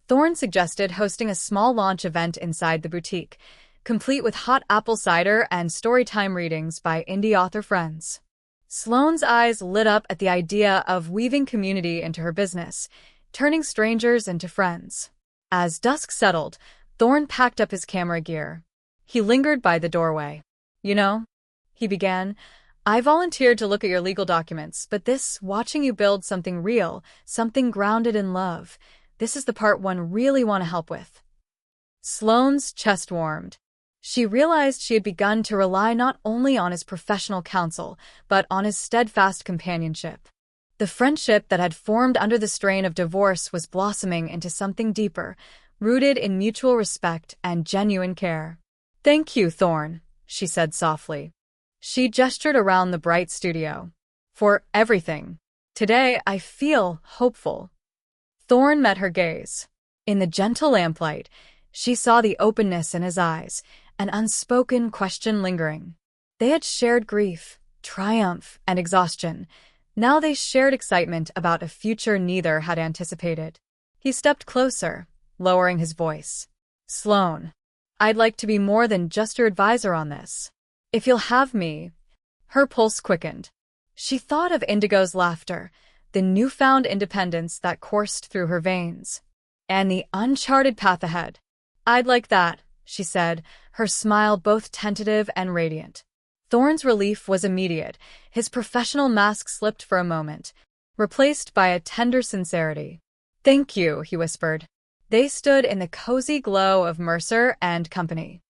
Thorne suggested hosting a small launch event inside the boutique, complete with hot apple cider and storytime readings by indie author friends. Sloane's eyes lit up at the idea of weaving community into her business, turning strangers into friends. As dusk settled, Thorne packed up his camera gear. He lingered by the doorway. "You know," he began, "I volunteered to look at your legal documents, but watching you build something real, something grounded in love, this is the part one really want to help with." Sloane's chest warmed. She realized she had begun to rely not only on his professional counsel, but on his steadfast companionship. The friendship that had formed under the strain of divorce was blossoming into something deeper, rooted in mutual respect and genuine care. "Thank you, Thorne," she said softly. She gestured around the bright studio. "For everything. Today I feel hopeful." Thorne met her gaze. In the gentle lamplight, she saw the openness in his eyes, an unspoken question lingering. They had shared grief, triumph, and exhaustion. Now they shared excitement about a future neither had anticipated. He stepped closer, lowering his voice. "Sloane, I'd like to be more than just your advisor on this. If you'll have me." Her pulse quickened. She thought of Indigo's laughter, the newfound independence that coursed through her veins, and the uncharted path ahead. "I'd like that," she said, her smile both tentative and radiant. Thorne's relief was immediate. His professional mask slipped for a moment, replaced by a tender sincerity. "Thank you," he whispered. They stood in the cozy glow of Mercer and Company's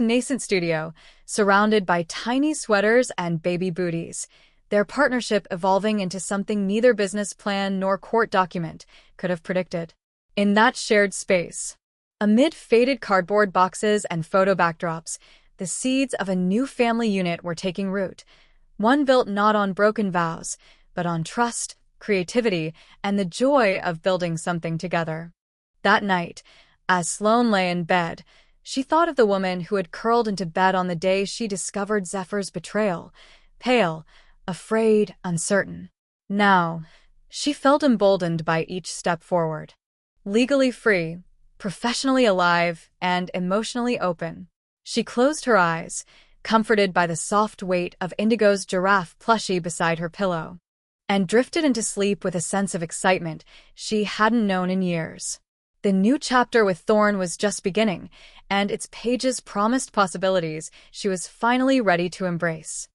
nascent studio, surrounded by tiny sweaters and baby booties, their partnership evolving into something neither business plan nor court document could have predicted. In that shared space, amid faded cardboard boxes and photo backdrops, the seeds of a new family unit were taking root, one built not on broken vows, but on trust, creativity, and the joy of building something together. That night, as Sloane lay in bed, she thought of the woman who had curled into bed on the day she discovered Zephyr's betrayal, pale, afraid, uncertain. Now, she felt emboldened by each step forward. Legally free, professionally alive, and emotionally open. She closed her eyes, comforted by the soft weight of Indigo's giraffe plushie beside her pillow, and drifted into sleep with a sense of excitement she hadn't known in years. The new chapter with Thorne was just beginning, and its pages promised possibilities she was finally ready to embrace.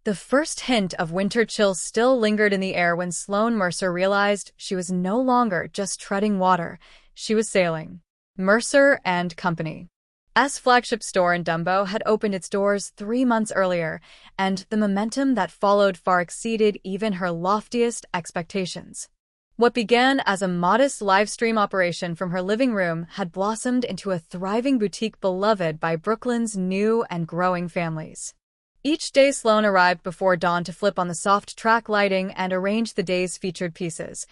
The first hint of winter chill still lingered in the air when Sloane Mercer realized she was no longer just treading water, she was sailing. Mercer and Company's flagship store in Dumbo had opened its doors 3 months earlier, and the momentum that followed far exceeded even her loftiest expectations. What began as a modest live-stream operation from her living room had blossomed into a thriving boutique beloved by Brooklyn's new and growing families. Each day Sloane arrived before dawn to flip on the soft track lighting and arrange the day's featured pieces.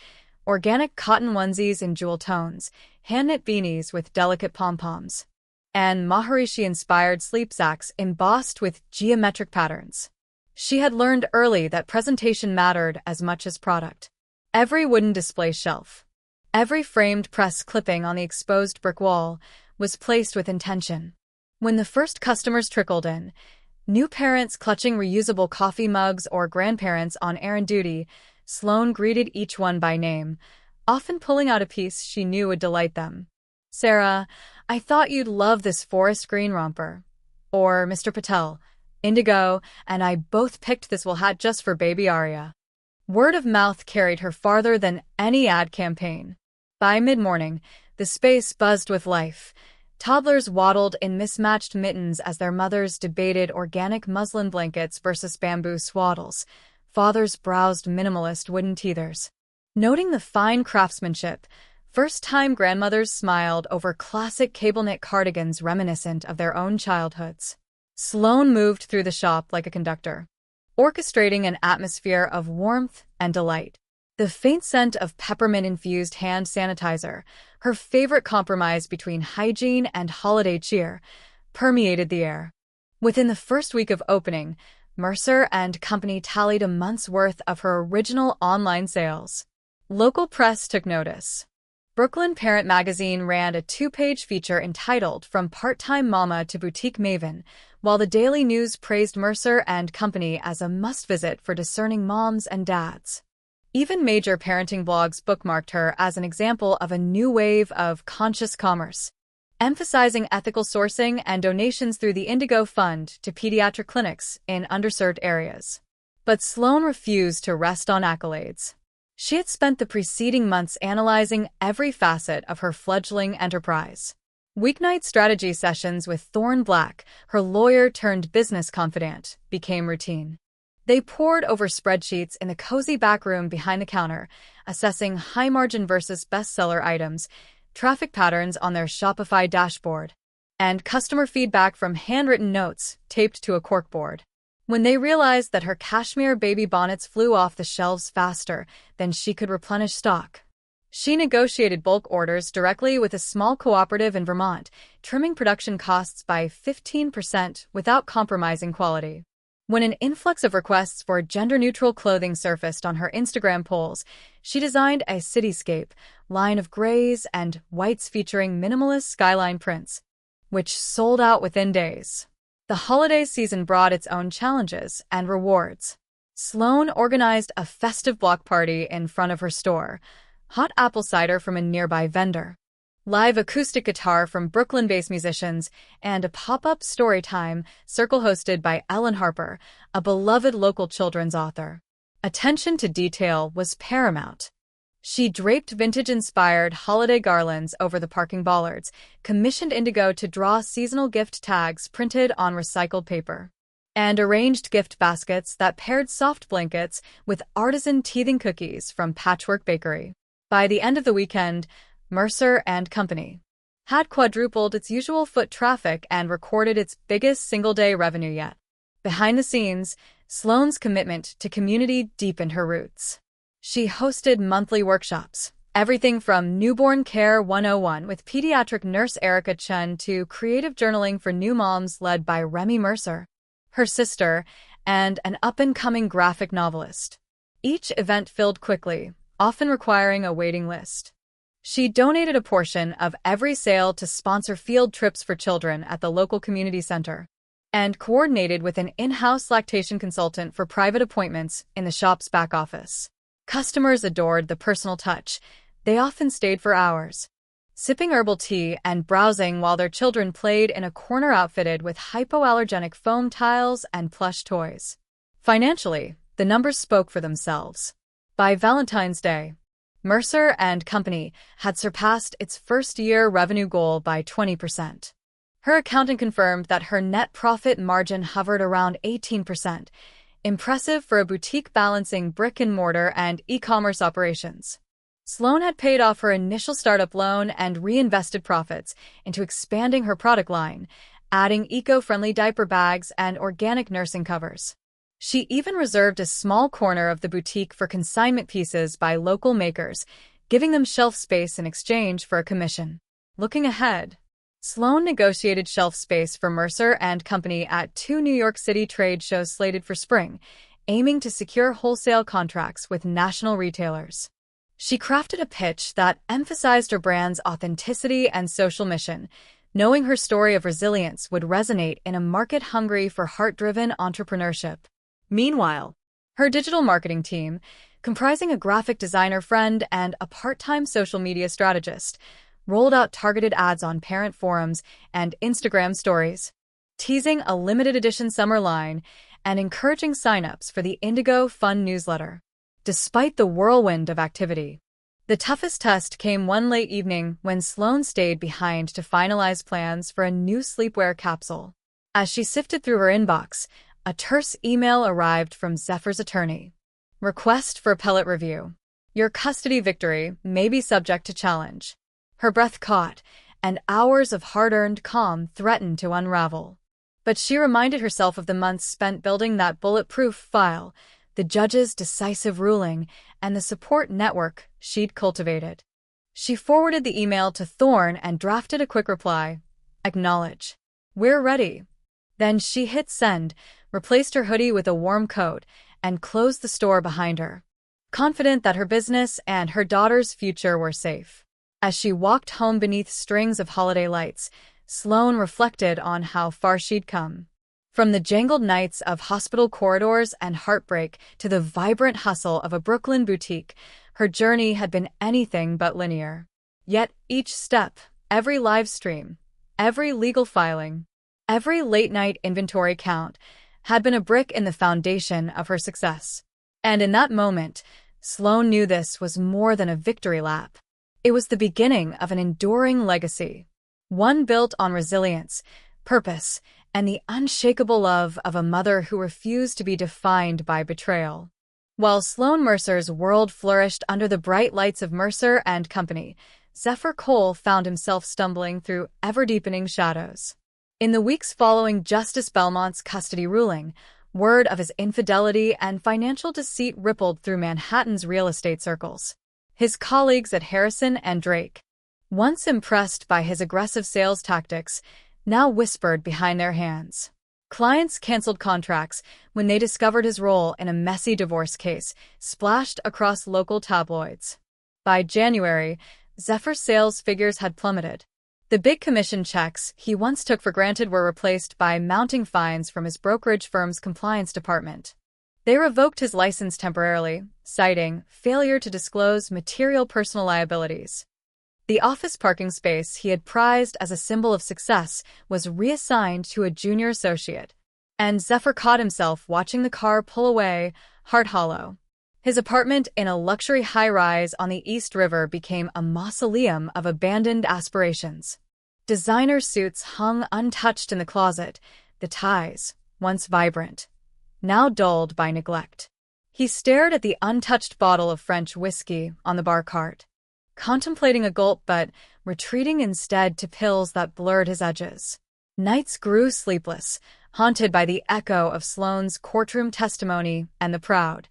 Organic cotton onesies in jewel tones, hand-knit beanies with delicate pom-poms, and Maharishi-inspired sleep sacks embossed with geometric patterns. She had learned early that presentation mattered as much as product. Every wooden display shelf, every framed press clipping on the exposed brick wall was placed with intention. When the first customers trickled in, new parents clutching reusable coffee mugs or grandparents on errand duty, Sloane greeted each one by name, often pulling out a piece she knew would delight them. "Sarah, I thought you'd love this forest green romper." Or, "Mr. Patel, Indigo and I both picked this wool hat just for baby Arya." Word of mouth carried her farther than any ad campaign. By mid-morning, the space buzzed with life. Toddlers waddled in mismatched mittens as their mothers debated organic muslin blankets versus bamboo swaddles. Fathers browsed minimalist wooden teethers. Noting the fine craftsmanship, first-time grandmothers smiled over classic cable-knit cardigans reminiscent of their own childhoods. Sloane moved through the shop like a conductor, orchestrating an atmosphere of warmth and delight. The faint scent of peppermint-infused hand sanitizer, her favorite compromise between hygiene and holiday cheer, permeated the air. Within the first week of opening, Mercer and Company tallied a month's worth of her original online sales. Local press took notice. Brooklyn Parent Magazine ran a two-page feature entitled From Part-Time Mama to Boutique Maven, while the Daily News praised Mercer and Company as a must-visit for discerning moms and dads. Even major parenting blogs bookmarked her as an example of a new wave of conscious commerce, emphasizing ethical sourcing and donations through the Indigo Fund to pediatric clinics in underserved areas. But Sloane refused to rest on accolades. She had spent the preceding months analyzing every facet of her fledgling enterprise. Weeknight strategy sessions with Thorne Black, her lawyer-turned-business confidant, became routine. They pored over spreadsheets in the cozy back room behind the counter, assessing high-margin versus bestseller items, traffic patterns on their Shopify dashboard, and customer feedback from handwritten notes taped to a corkboard. When they realized that her cashmere baby bonnets flew off the shelves faster than she could replenish stock, she negotiated bulk orders directly with a small cooperative in Vermont, trimming production costs by 15% without compromising quality. When an influx of requests for gender-neutral clothing surfaced on her Instagram polls, she designed a cityscape line of grays and whites featuring minimalist skyline prints, which sold out within days. The holiday season brought its own challenges and rewards. Sloane organized a festive block party in front of her store, hot apple cider from a nearby vendor, live acoustic guitar from Brooklyn-based musicians, and a pop-up story time circle hosted by Ellen Harper, a beloved local children's author. Attention to detail was paramount. She draped vintage-inspired holiday garlands over the parking bollards, commissioned Indigo to draw seasonal gift tags printed on recycled paper, and arranged gift baskets that paired soft blankets with artisan teething cookies from Patchwork Bakery. By the end of the weekend, Mercer and Company had quadrupled its usual foot traffic and recorded its biggest single-day revenue yet. Behind the scenes, Sloane's commitment to community deepened her roots. She hosted monthly workshops, everything from Newborn Care 101 with pediatric nurse Erica Chen to creative journaling for new moms led by Remy Mercer, her sister, and an up-and-coming graphic novelist. Each event filled quickly, often requiring a waiting list. She donated a portion of every sale to sponsor field trips for children at the local community center, and coordinated with an in-house lactation consultant for private appointments in the shop's back office. Customers adored the personal touch. They often stayed for hours, sipping herbal tea and browsing while their children played in a corner outfitted with hypoallergenic foam tiles and plush toys. Financially, the numbers spoke for themselves. By Valentine's Day, Mercer and Company had surpassed its first-year revenue goal by 20%. Her accountant confirmed that her net profit margin hovered around 18%, impressive for a boutique balancing brick-and-mortar and e-commerce operations. Sloane had paid off her initial startup loan and reinvested profits into expanding her product line, adding eco-friendly diaper bags and organic nursing covers. She even reserved a small corner of the boutique for consignment pieces by local makers, giving them shelf space in exchange for a commission. Looking ahead, Sloane negotiated shelf space for Mercer and Company at 2 New York City trade shows slated for spring, aiming to secure wholesale contracts with national retailers. She crafted a pitch that emphasized her brand's authenticity and social mission, knowing her story of resilience would resonate in a market hungry for heart-driven entrepreneurship. Meanwhile, her digital marketing team, comprising a graphic designer friend and a part-time social media strategist, rolled out targeted ads on parent forums and Instagram stories, teasing a limited edition summer line and encouraging signups for the Indigo Fund newsletter. Despite the whirlwind of activity, the toughest test came one late evening when Sloane stayed behind to finalize plans for a new sleepwear capsule. As she sifted through her inbox, a terse email arrived from Zephyr's attorney. Request for appellate review. Your custody victory may be subject to challenge. Her breath caught, and hours of hard-earned calm threatened to unravel. But she reminded herself of the months spent building that bulletproof file, the judge's decisive ruling, and the support network she'd cultivated. She forwarded the email to Thorne and drafted a quick reply. Acknowledge. We're ready. Then she hit send, replaced her hoodie with a warm coat, and closed the store behind her, confident that her business and her daughter's future were safe. As she walked home beneath strings of holiday lights, Sloane reflected on how far she'd come. From the jangled nights of hospital corridors and heartbreak to the vibrant hustle of a Brooklyn boutique, her journey had been anything but linear. Yet each step, every live stream, every legal filing, every late-night inventory count had been a brick in the foundation of her success. And in that moment, Sloane knew this was more than a victory lap. It was the beginning of an enduring legacy, one built on resilience, purpose, and the unshakable love of a mother who refused to be defined by betrayal. While Sloane Mercer's world flourished under the bright lights of Mercer and Company, Zephyr Cole found himself stumbling through ever-deepening shadows. In the weeks following Justice Belmont's custody ruling, word of his infidelity and financial deceit rippled through Manhattan's real estate circles. His colleagues at Harrison and Drake, once impressed by his aggressive sales tactics, now whispered behind their hands. Clients canceled contracts when they discovered his role in a messy divorce case splashed across local tabloids. By January, Zephyr's sales figures had plummeted. The big commission checks he once took for granted were replaced by mounting fines from his brokerage firm's compliance department. They revoked his license temporarily, citing failure to disclose material personal liabilities. The office parking space he had prized as a symbol of success was reassigned to a junior associate, and Zephyr caught himself watching the car pull away, heart hollow. His apartment in a luxury high-rise on the East River became a mausoleum of abandoned aspirations. Designer suits hung untouched in the closet, the ties, once vibrant, now dulled by neglect. He stared at the untouched bottle of French whiskey on the bar cart, contemplating a gulp but retreating instead to pills that blurred his edges. Nights grew sleepless, haunted by the echo of Sloane's courtroom testimony and the proud,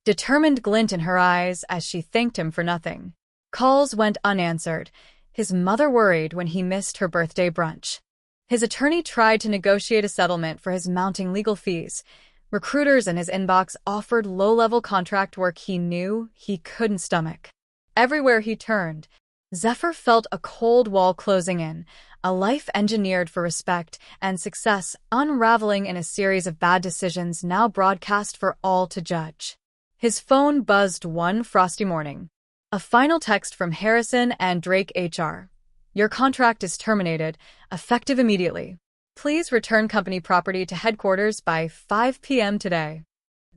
determined glint in her eyes as she thanked him for nothing. Calls went unanswered. His mother worried when he missed her birthday brunch. His attorney tried to negotiate a settlement for his mounting legal fees. Recruiters in his inbox offered low-level contract work he knew he couldn't stomach. Everywhere he turned, Zephyr felt a cold wall closing in, a life engineered for respect and success unraveling in a series of bad decisions now broadcast for all to judge. His phone buzzed one frosty morning. A final text from Harrison and Drake HR. Your contract is terminated, effective immediately. Please return company property to headquarters by 5 p.m. today.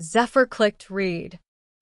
Zephyr clicked read,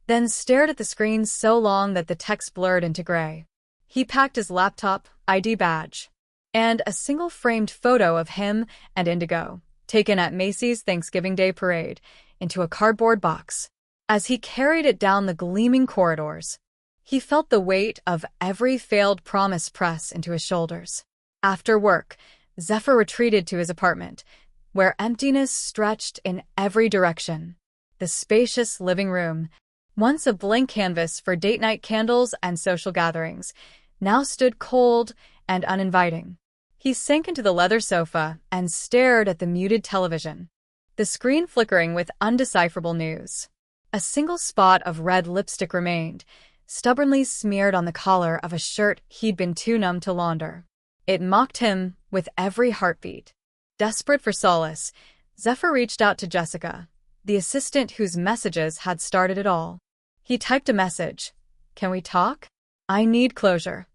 then stared at the screen so long that the text blurred into gray. He packed his laptop, ID badge, and a single framed photo of him and Indigo, taken at Macy's Thanksgiving Day Parade, into a cardboard box. As he carried it down the gleaming corridors, he felt the weight of every failed promise press into his shoulders. After work, Zephyr retreated to his apartment, where emptiness stretched in every direction. The spacious living room, once a blank canvas for date-night candles and social gatherings, now stood cold and uninviting. He sank into the leather sofa and stared at the muted television, the screen flickering with undecipherable news. A single spot of red lipstick remained, stubbornly smeared on the collar of a shirt he'd been too numb to launder. It mocked him with every heartbeat. Desperate for solace, Zephyr reached out to Jessica, the assistant whose messages had started it all. He typed a message. Can we talk? I need closure.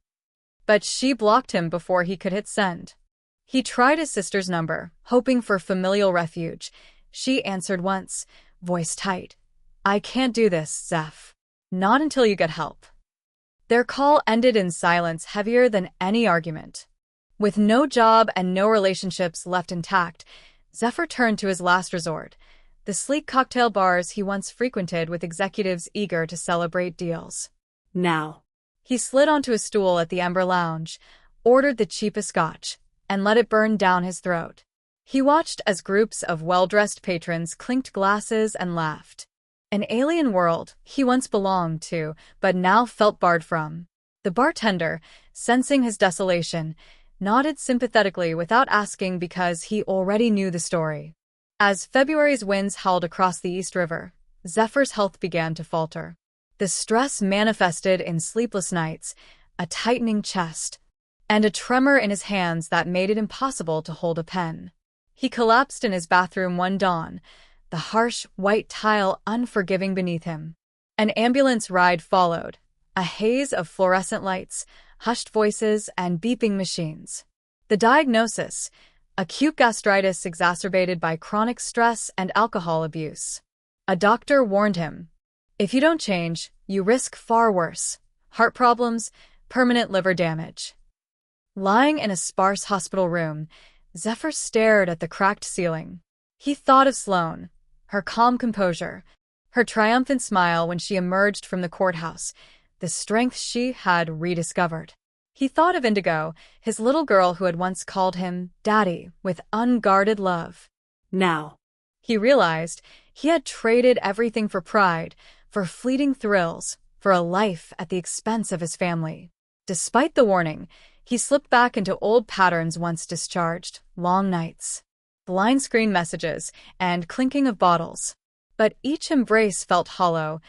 But she blocked him before he could hit send. He tried his sister's number, hoping for familial refuge. She answered once, voice tight. I can't do this, Zeph. Not until you get help. Their call ended in silence heavier than any argument. With no job and no relationships left intact, Zephyr turned to his last resort, the sleek cocktail bars he once frequented with executives eager to celebrate deals. Now. He slid onto a stool at the Ember Lounge, ordered the cheapest scotch, and let it burn down his throat. He watched as groups of well-dressed patrons clinked glasses and laughed. An alien world he once belonged to, but now felt barred from. The bartender, sensing his desolation, nodded sympathetically without asking because he already knew the story. As February's winds howled across the East River, Zephyr's health began to falter. The stress manifested in sleepless nights, a tightening chest, and a tremor in his hands that made it impossible to hold a pen. He collapsed in his bathroom one dawn, the harsh, white tile unforgiving beneath him. An ambulance ride followed, a haze of fluorescent lights, hushed voices, and beeping machines. The diagnosis: acute gastritis exacerbated by chronic stress and alcohol abuse. A doctor warned him, "If you don't change, you risk far worse: heart problems, permanent liver damage." Lying in a sparse hospital room, Zephyr stared at the cracked ceiling. He thought of Sloane, her calm composure, her triumphant smile when she emerged from the courthouse, the strength she had rediscovered. He thought of Indigo, his little girl who had once called him Daddy with unguarded love. Now, he realized he had traded everything for pride, for fleeting thrills, for a life at the expense of his family. Despite the warning, he slipped back into old patterns once discharged: long nights, blind screen messages, and clinking of bottles. But each embrace felt hollow,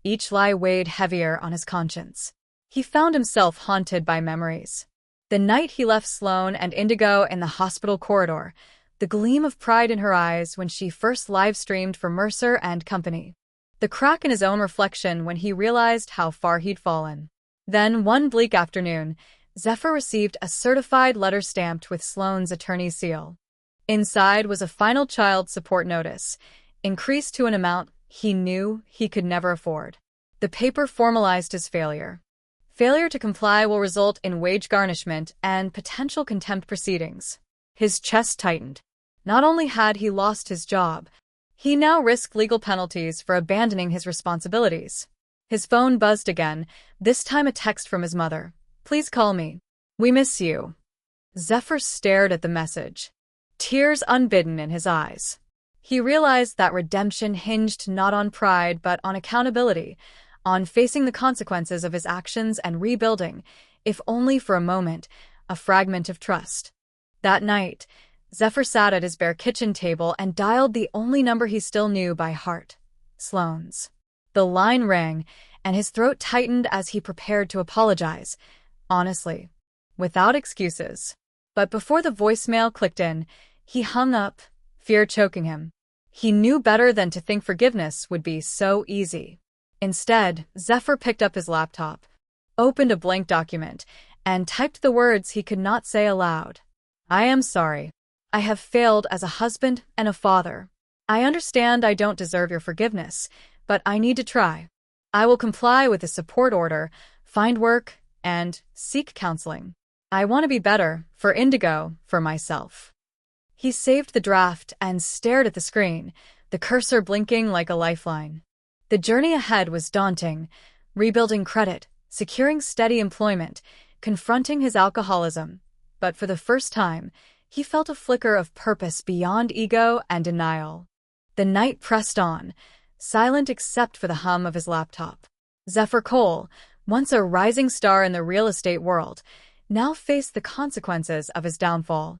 each lie weighed heavier on his conscience. He found himself haunted by memories. The night he left Sloane and Indigo in the hospital corridor, the gleam of pride in her eyes when she first live-streamed for Mercer and Company. The crack in his own reflection when he realized how far he'd fallen. Then, one bleak afternoon, Zephyr received a certified letter stamped with Sloane's attorney's seal. Inside was a final child support notice, increased to an amount he knew he could never afford. The paper formalized his failure. Failure to comply will result in wage garnishment and potential contempt proceedings. His chest tightened. Not only had he lost his job, he now risked legal penalties for abandoning his responsibilities. His phone buzzed again, this time a text from his mother. "Please call me. We miss you." Zephyr stared at the message, tears unbidden in his eyes. He realized that redemption hinged not on pride but on accountability, on facing the consequences of his actions and rebuilding, if only for a moment, a fragment of trust. That night, Zephyr sat at his bare kitchen table and dialed the only number he still knew by heart: Sloane's. The line rang, and his throat tightened as he prepared to apologize, honestly, without excuses. But before the voicemail clicked in, he hung up, fear choking him. He knew better than to think forgiveness would be so easy. Instead, Zephyr picked up his laptop, opened a blank document, and typed the words he could not say aloud. "I am sorry. I have failed as a husband and a father. I understand I don't deserve your forgiveness, but I need to try. I will comply with the support order, find work, and seek counseling. I want to be better, for Indigo, for myself." He saved the draft and stared at the screen, the cursor blinking like a lifeline. The journey ahead was daunting: rebuilding credit, securing steady employment, confronting his alcoholism. But for the first time, he felt a flicker of purpose beyond ego and denial. The night pressed on, silent except for the hum of his laptop. Zephyr Cole, once a rising star in the real estate world, now faced the consequences of his downfall.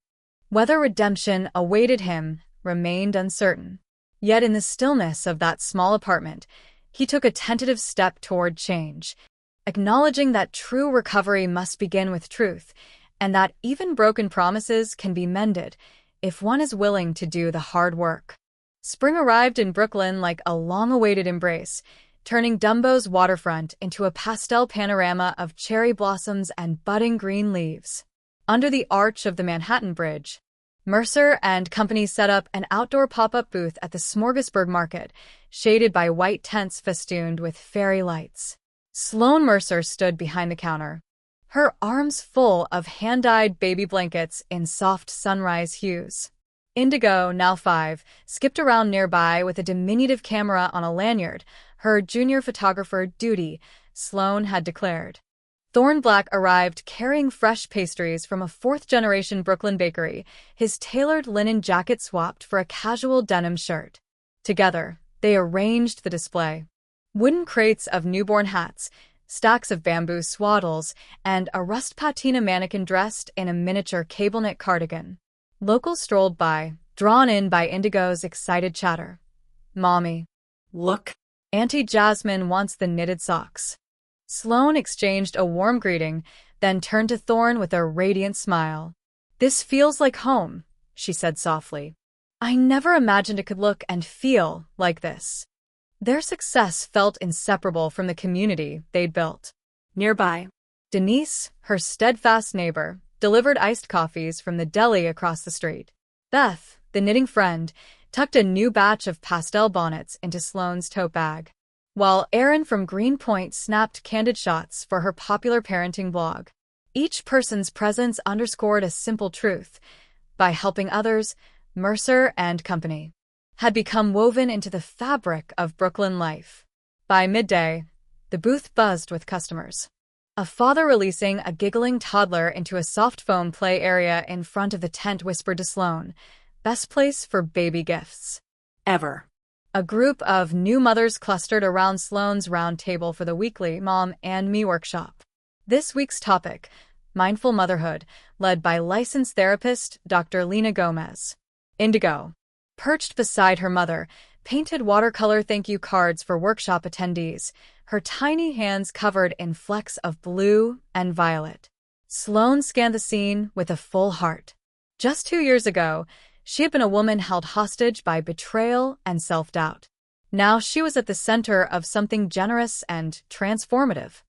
Whether redemption awaited him remained uncertain. Yet in the stillness of that small apartment, he took a tentative step toward change, acknowledging that true recovery must begin with truth, and that even broken promises can be mended if one is willing to do the hard work. Spring arrived in Brooklyn like a long-awaited embrace, turning Dumbo's waterfront into a pastel panorama of cherry blossoms and budding green leaves. Under the arch of the Manhattan Bridge, Mercer and Company set up an outdoor pop-up booth at the Smorgasburg Market, shaded by white tents festooned with fairy lights. Sloane Mercer stood behind the counter, her arms full of hand-dyed baby blankets in soft sunrise hues. Indigo, now 5, skipped around nearby with a diminutive camera on a lanyard, her junior photographer duty, Sloane had declared. Thornblack arrived carrying fresh pastries from a fourth-generation Brooklyn bakery, his tailored linen jacket swapped for a casual denim shirt. Together, They arranged the display. Wooden crates of newborn hats, stacks of bamboo swaddles, and a rust patina mannequin dressed in a miniature cable-knit cardigan. Locals strolled by, drawn in by Indigo's excited chatter. "Mommy, Look. Auntie Jasmine wants the knitted socks." Sloane exchanged a warm greeting, then turned to Thorne with a radiant smile. "This feels like home," she said softly. "I never imagined it could look and feel like this." Their success felt inseparable from the community they'd built. Nearby, Denise, her steadfast neighbor, delivered iced coffees from the deli across the street. Beth, the knitting friend, tucked a new batch of pastel bonnets into Sloane's tote bag, while Erin from Greenpoint snapped candid shots for her popular parenting blog. Each person's presence underscored a simple truth: by helping others, Mercer and Company had become woven into the fabric of Brooklyn life. By midday, the booth buzzed with customers. A father releasing a giggling toddler into a soft foam play area in front of the tent whispered to Sloane, "Best place for baby gifts ever." A group of new mothers clustered around Sloane's round table for the weekly Mom and Me workshop. This week's topic: mindful motherhood, led by licensed therapist Dr. Lena Gomez. Indigo, perched beside her mother, painted watercolor thank you cards for workshop attendees, her tiny hands covered in flecks of blue and violet. Sloane scanned the scene with a full heart. Just 2 years ago, she had been a woman held hostage by betrayal and self-doubt. Now she was at the center of something generous and transformative.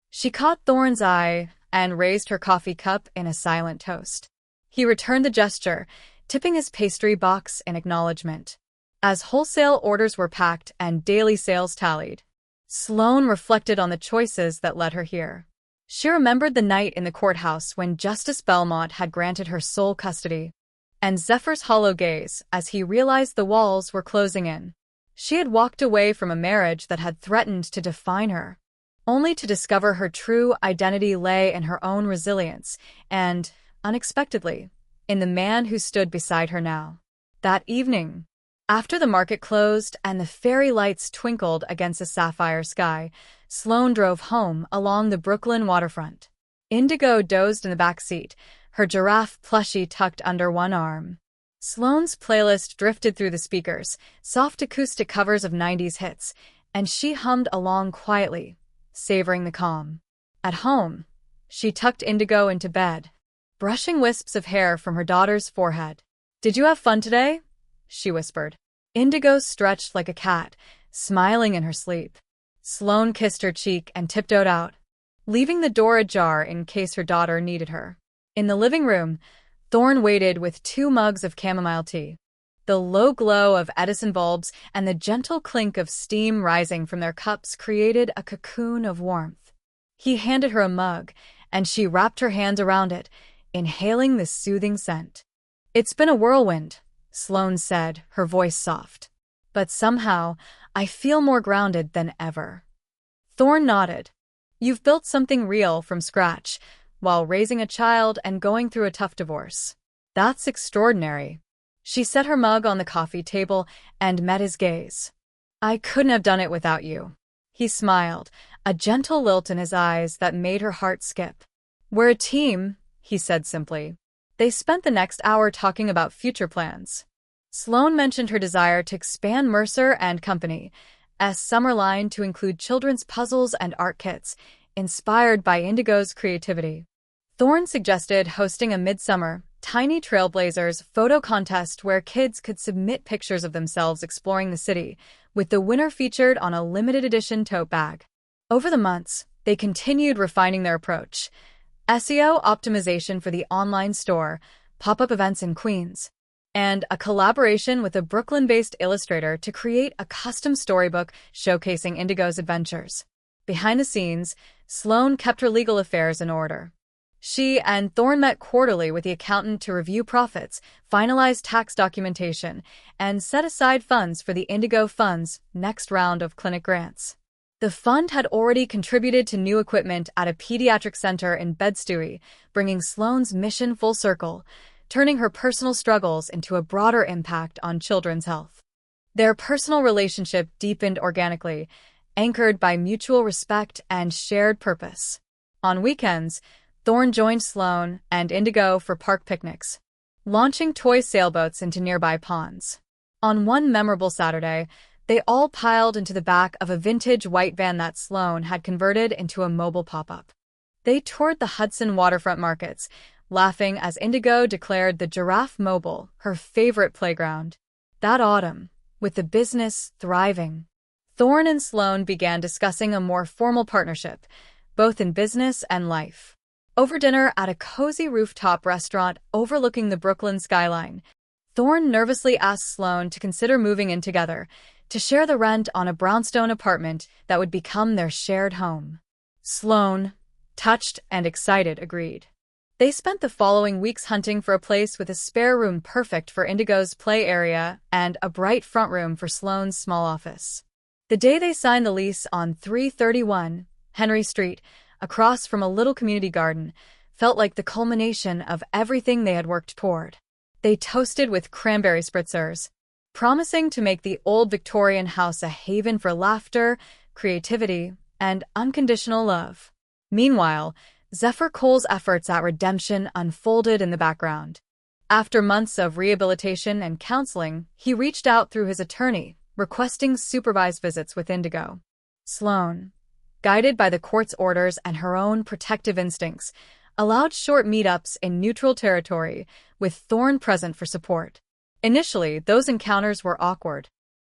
She caught Thorne's eye and raised her coffee cup in a silent toast. He returned the gesture, tipping his pastry box in acknowledgement. As wholesale orders were packed and daily sales tallied, Sloane reflected on the choices that led her here. She remembered the night in the courthouse when Justice Belmont had granted her sole custody, and Zephyr's hollow gaze as he realized the walls were closing in. She had walked away from a marriage that had threatened to define her, only to discover her true identity lay in her own resilience and, unexpectedly, in the man who stood beside her now. That evening, after the market closed and the fairy lights twinkled against a sapphire sky, Sloane drove home along the Brooklyn waterfront. Indigo dozed in the back seat, her giraffe plushie tucked under one arm. Sloane's playlist drifted through the speakers, soft acoustic covers of 90s hits, and she hummed along quietly, savoring the calm. At home, she tucked Indigo into bed, brushing wisps of hair from her daughter's forehead. "Did you have fun today?" she whispered. Indigo stretched like a cat, smiling in her sleep. Sloane kissed her cheek and tiptoed out, leaving the door ajar in case her daughter needed her. In the living room, Thorne waited with 2 mugs of chamomile tea. The low glow of Edison bulbs and the gentle clink of steam rising from their cups created a cocoon of warmth. He handed her a mug, and she wrapped her hands around it, inhaling the soothing scent. "It's been a whirlwind," Sloane said, her voice soft. "But somehow, I feel more grounded than ever." Thorne nodded. "You've built something real from scratch, while raising a child and going through a tough divorce. That's extraordinary." She set her mug on the coffee table and met his gaze. "I couldn't have done it without you." He smiled, a gentle lilt in his eyes that made her heart skip. "We're a team," he said simply. They spent the next hour talking about future plans. Sloane mentioned her desire to expand Mercer and Company's summer line to include children's puzzles and art kits, inspired by Indigo's creativity. Thorne suggested hosting a midsummer, Tiny Trailblazers photo contest where kids could submit pictures of themselves exploring the city, with the winner featured on a limited edition tote bag. Over the months, they continued refining their approach: SEO optimization for the online store, pop-up events in Queens, and a collaboration with a Brooklyn-based illustrator to create a custom storybook showcasing Indigo's adventures. Behind the scenes, Sloane kept her legal affairs in order. She and Thorne met quarterly with the accountant to review profits, finalize tax documentation, and set aside funds for the Indigo Fund's next round of clinic grants. The fund had already contributed to new equipment at a pediatric center in Bed-Stuy, bringing Sloane's mission full circle, turning her personal struggles into a broader impact on children's health. Their personal relationship deepened organically, anchored by mutual respect and shared purpose. On weekends, Thorn joined Sloane and Indigo for park picnics, launching toy sailboats into nearby ponds. On one memorable Saturday, they all piled into the back of a vintage white van that Sloane had converted into a mobile pop-up. They toured the Hudson waterfront markets, laughing as Indigo declared the Giraffe Mobile her favorite playground. That autumn, with the business thriving, Thorn and Sloane began discussing a more formal partnership, both in business and life. Over dinner at a cozy rooftop restaurant overlooking the Brooklyn skyline, Thorn nervously asked Sloane to consider moving in together, to share the rent on a brownstone apartment that would become their shared home. Sloane, touched and excited, agreed. They spent the following weeks hunting for a place with a spare room perfect for Indigo's play area and a bright front room for Sloane's small office. The day they signed the lease on 331 Henry Street, across from a little community garden, felt like the culmination of everything they had worked toward. They toasted with cranberry spritzers, promising to make the old Victorian house a haven for laughter, creativity, and unconditional love. Meanwhile, Zephyr Cole's efforts at redemption unfolded in the background. After months of rehabilitation and counseling, he reached out through his attorney, requesting supervised visits with Indigo. Sloane, guided by the court's orders and her own protective instincts, allowed short meetups in neutral territory, with Thorn present for support. Initially, those encounters were awkward.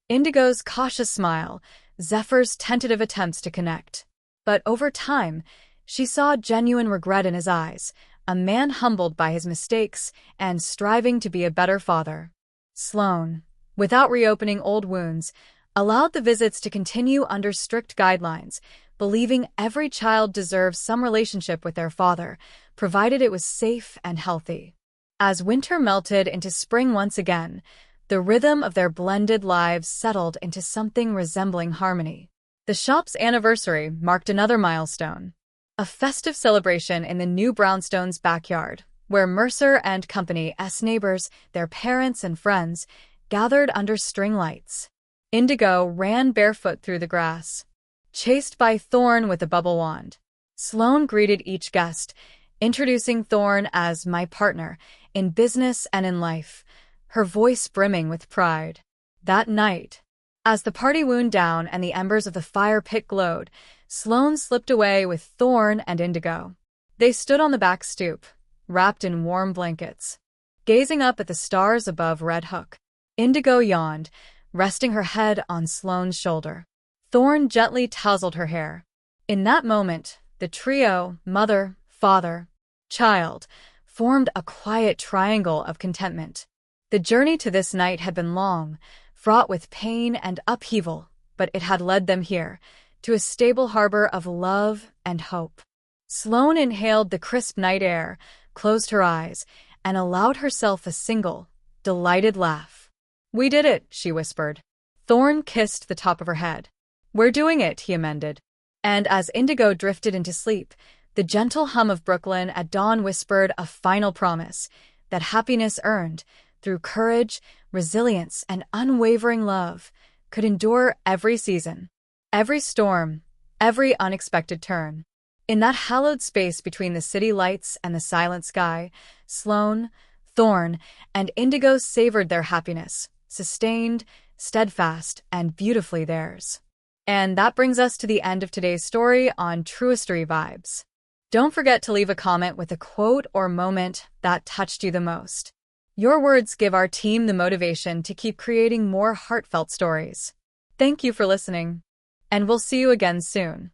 Indigo's cautious smile, Zephyr's tentative attempts to connect. But over time, she saw genuine regret in his eyes, a man humbled by his mistakes and striving to be a better father. Sloane, without reopening old wounds, allowed the visits to continue under strict guidelines, believing every child deserves some relationship with their father, provided it was safe and healthy. As winter melted into spring once again, the rhythm of their blended lives settled into something resembling harmony. The shop's anniversary marked another milestone, a festive celebration in the new brownstone's backyard, where Mercer and Company's neighbors, their parents and friends, gathered under string lights. Indigo ran barefoot through the grass, chased by Thorn with a bubble wand. Sloane greeted each guest, introducing Thorn as my partner, in business and in life, her voice brimming with pride. That night, as the party wound down and the embers of the fire pit glowed, Sloane slipped away with Thorn and Indigo. They stood on the back stoop, wrapped in warm blankets, gazing up at the stars above Red Hook. Indigo yawned, resting her head on Sloane's shoulder. Thorn gently tousled her hair. In that moment, the trio, mother, father, child, formed a quiet triangle of contentment. The journey to this night had been long, fraught with pain and upheaval, but it had led them here, to a stable harbor of love and hope. Sloane inhaled the crisp night air, closed her eyes, and allowed herself a single, delighted laugh. "We did it," she whispered. Thorn kissed the top of her head. "We're doing it," he amended. And as Indigo drifted into sleep, the gentle hum of Brooklyn at dawn whispered a final promise, that happiness earned, through courage, resilience, and unwavering love, could endure every season, every storm, every unexpected turn. In that hallowed space between the city lights and the silent sky, Sloane, Thorn, and Indigo savored their happiness, sustained, steadfast, and beautifully theirs. And that brings us to the end of today's story on TrueStory Vibes. Don't forget to leave a comment with a quote or moment that touched you the most. Your words give our team the motivation to keep creating more heartfelt stories. Thank you for listening, and we'll see you again soon.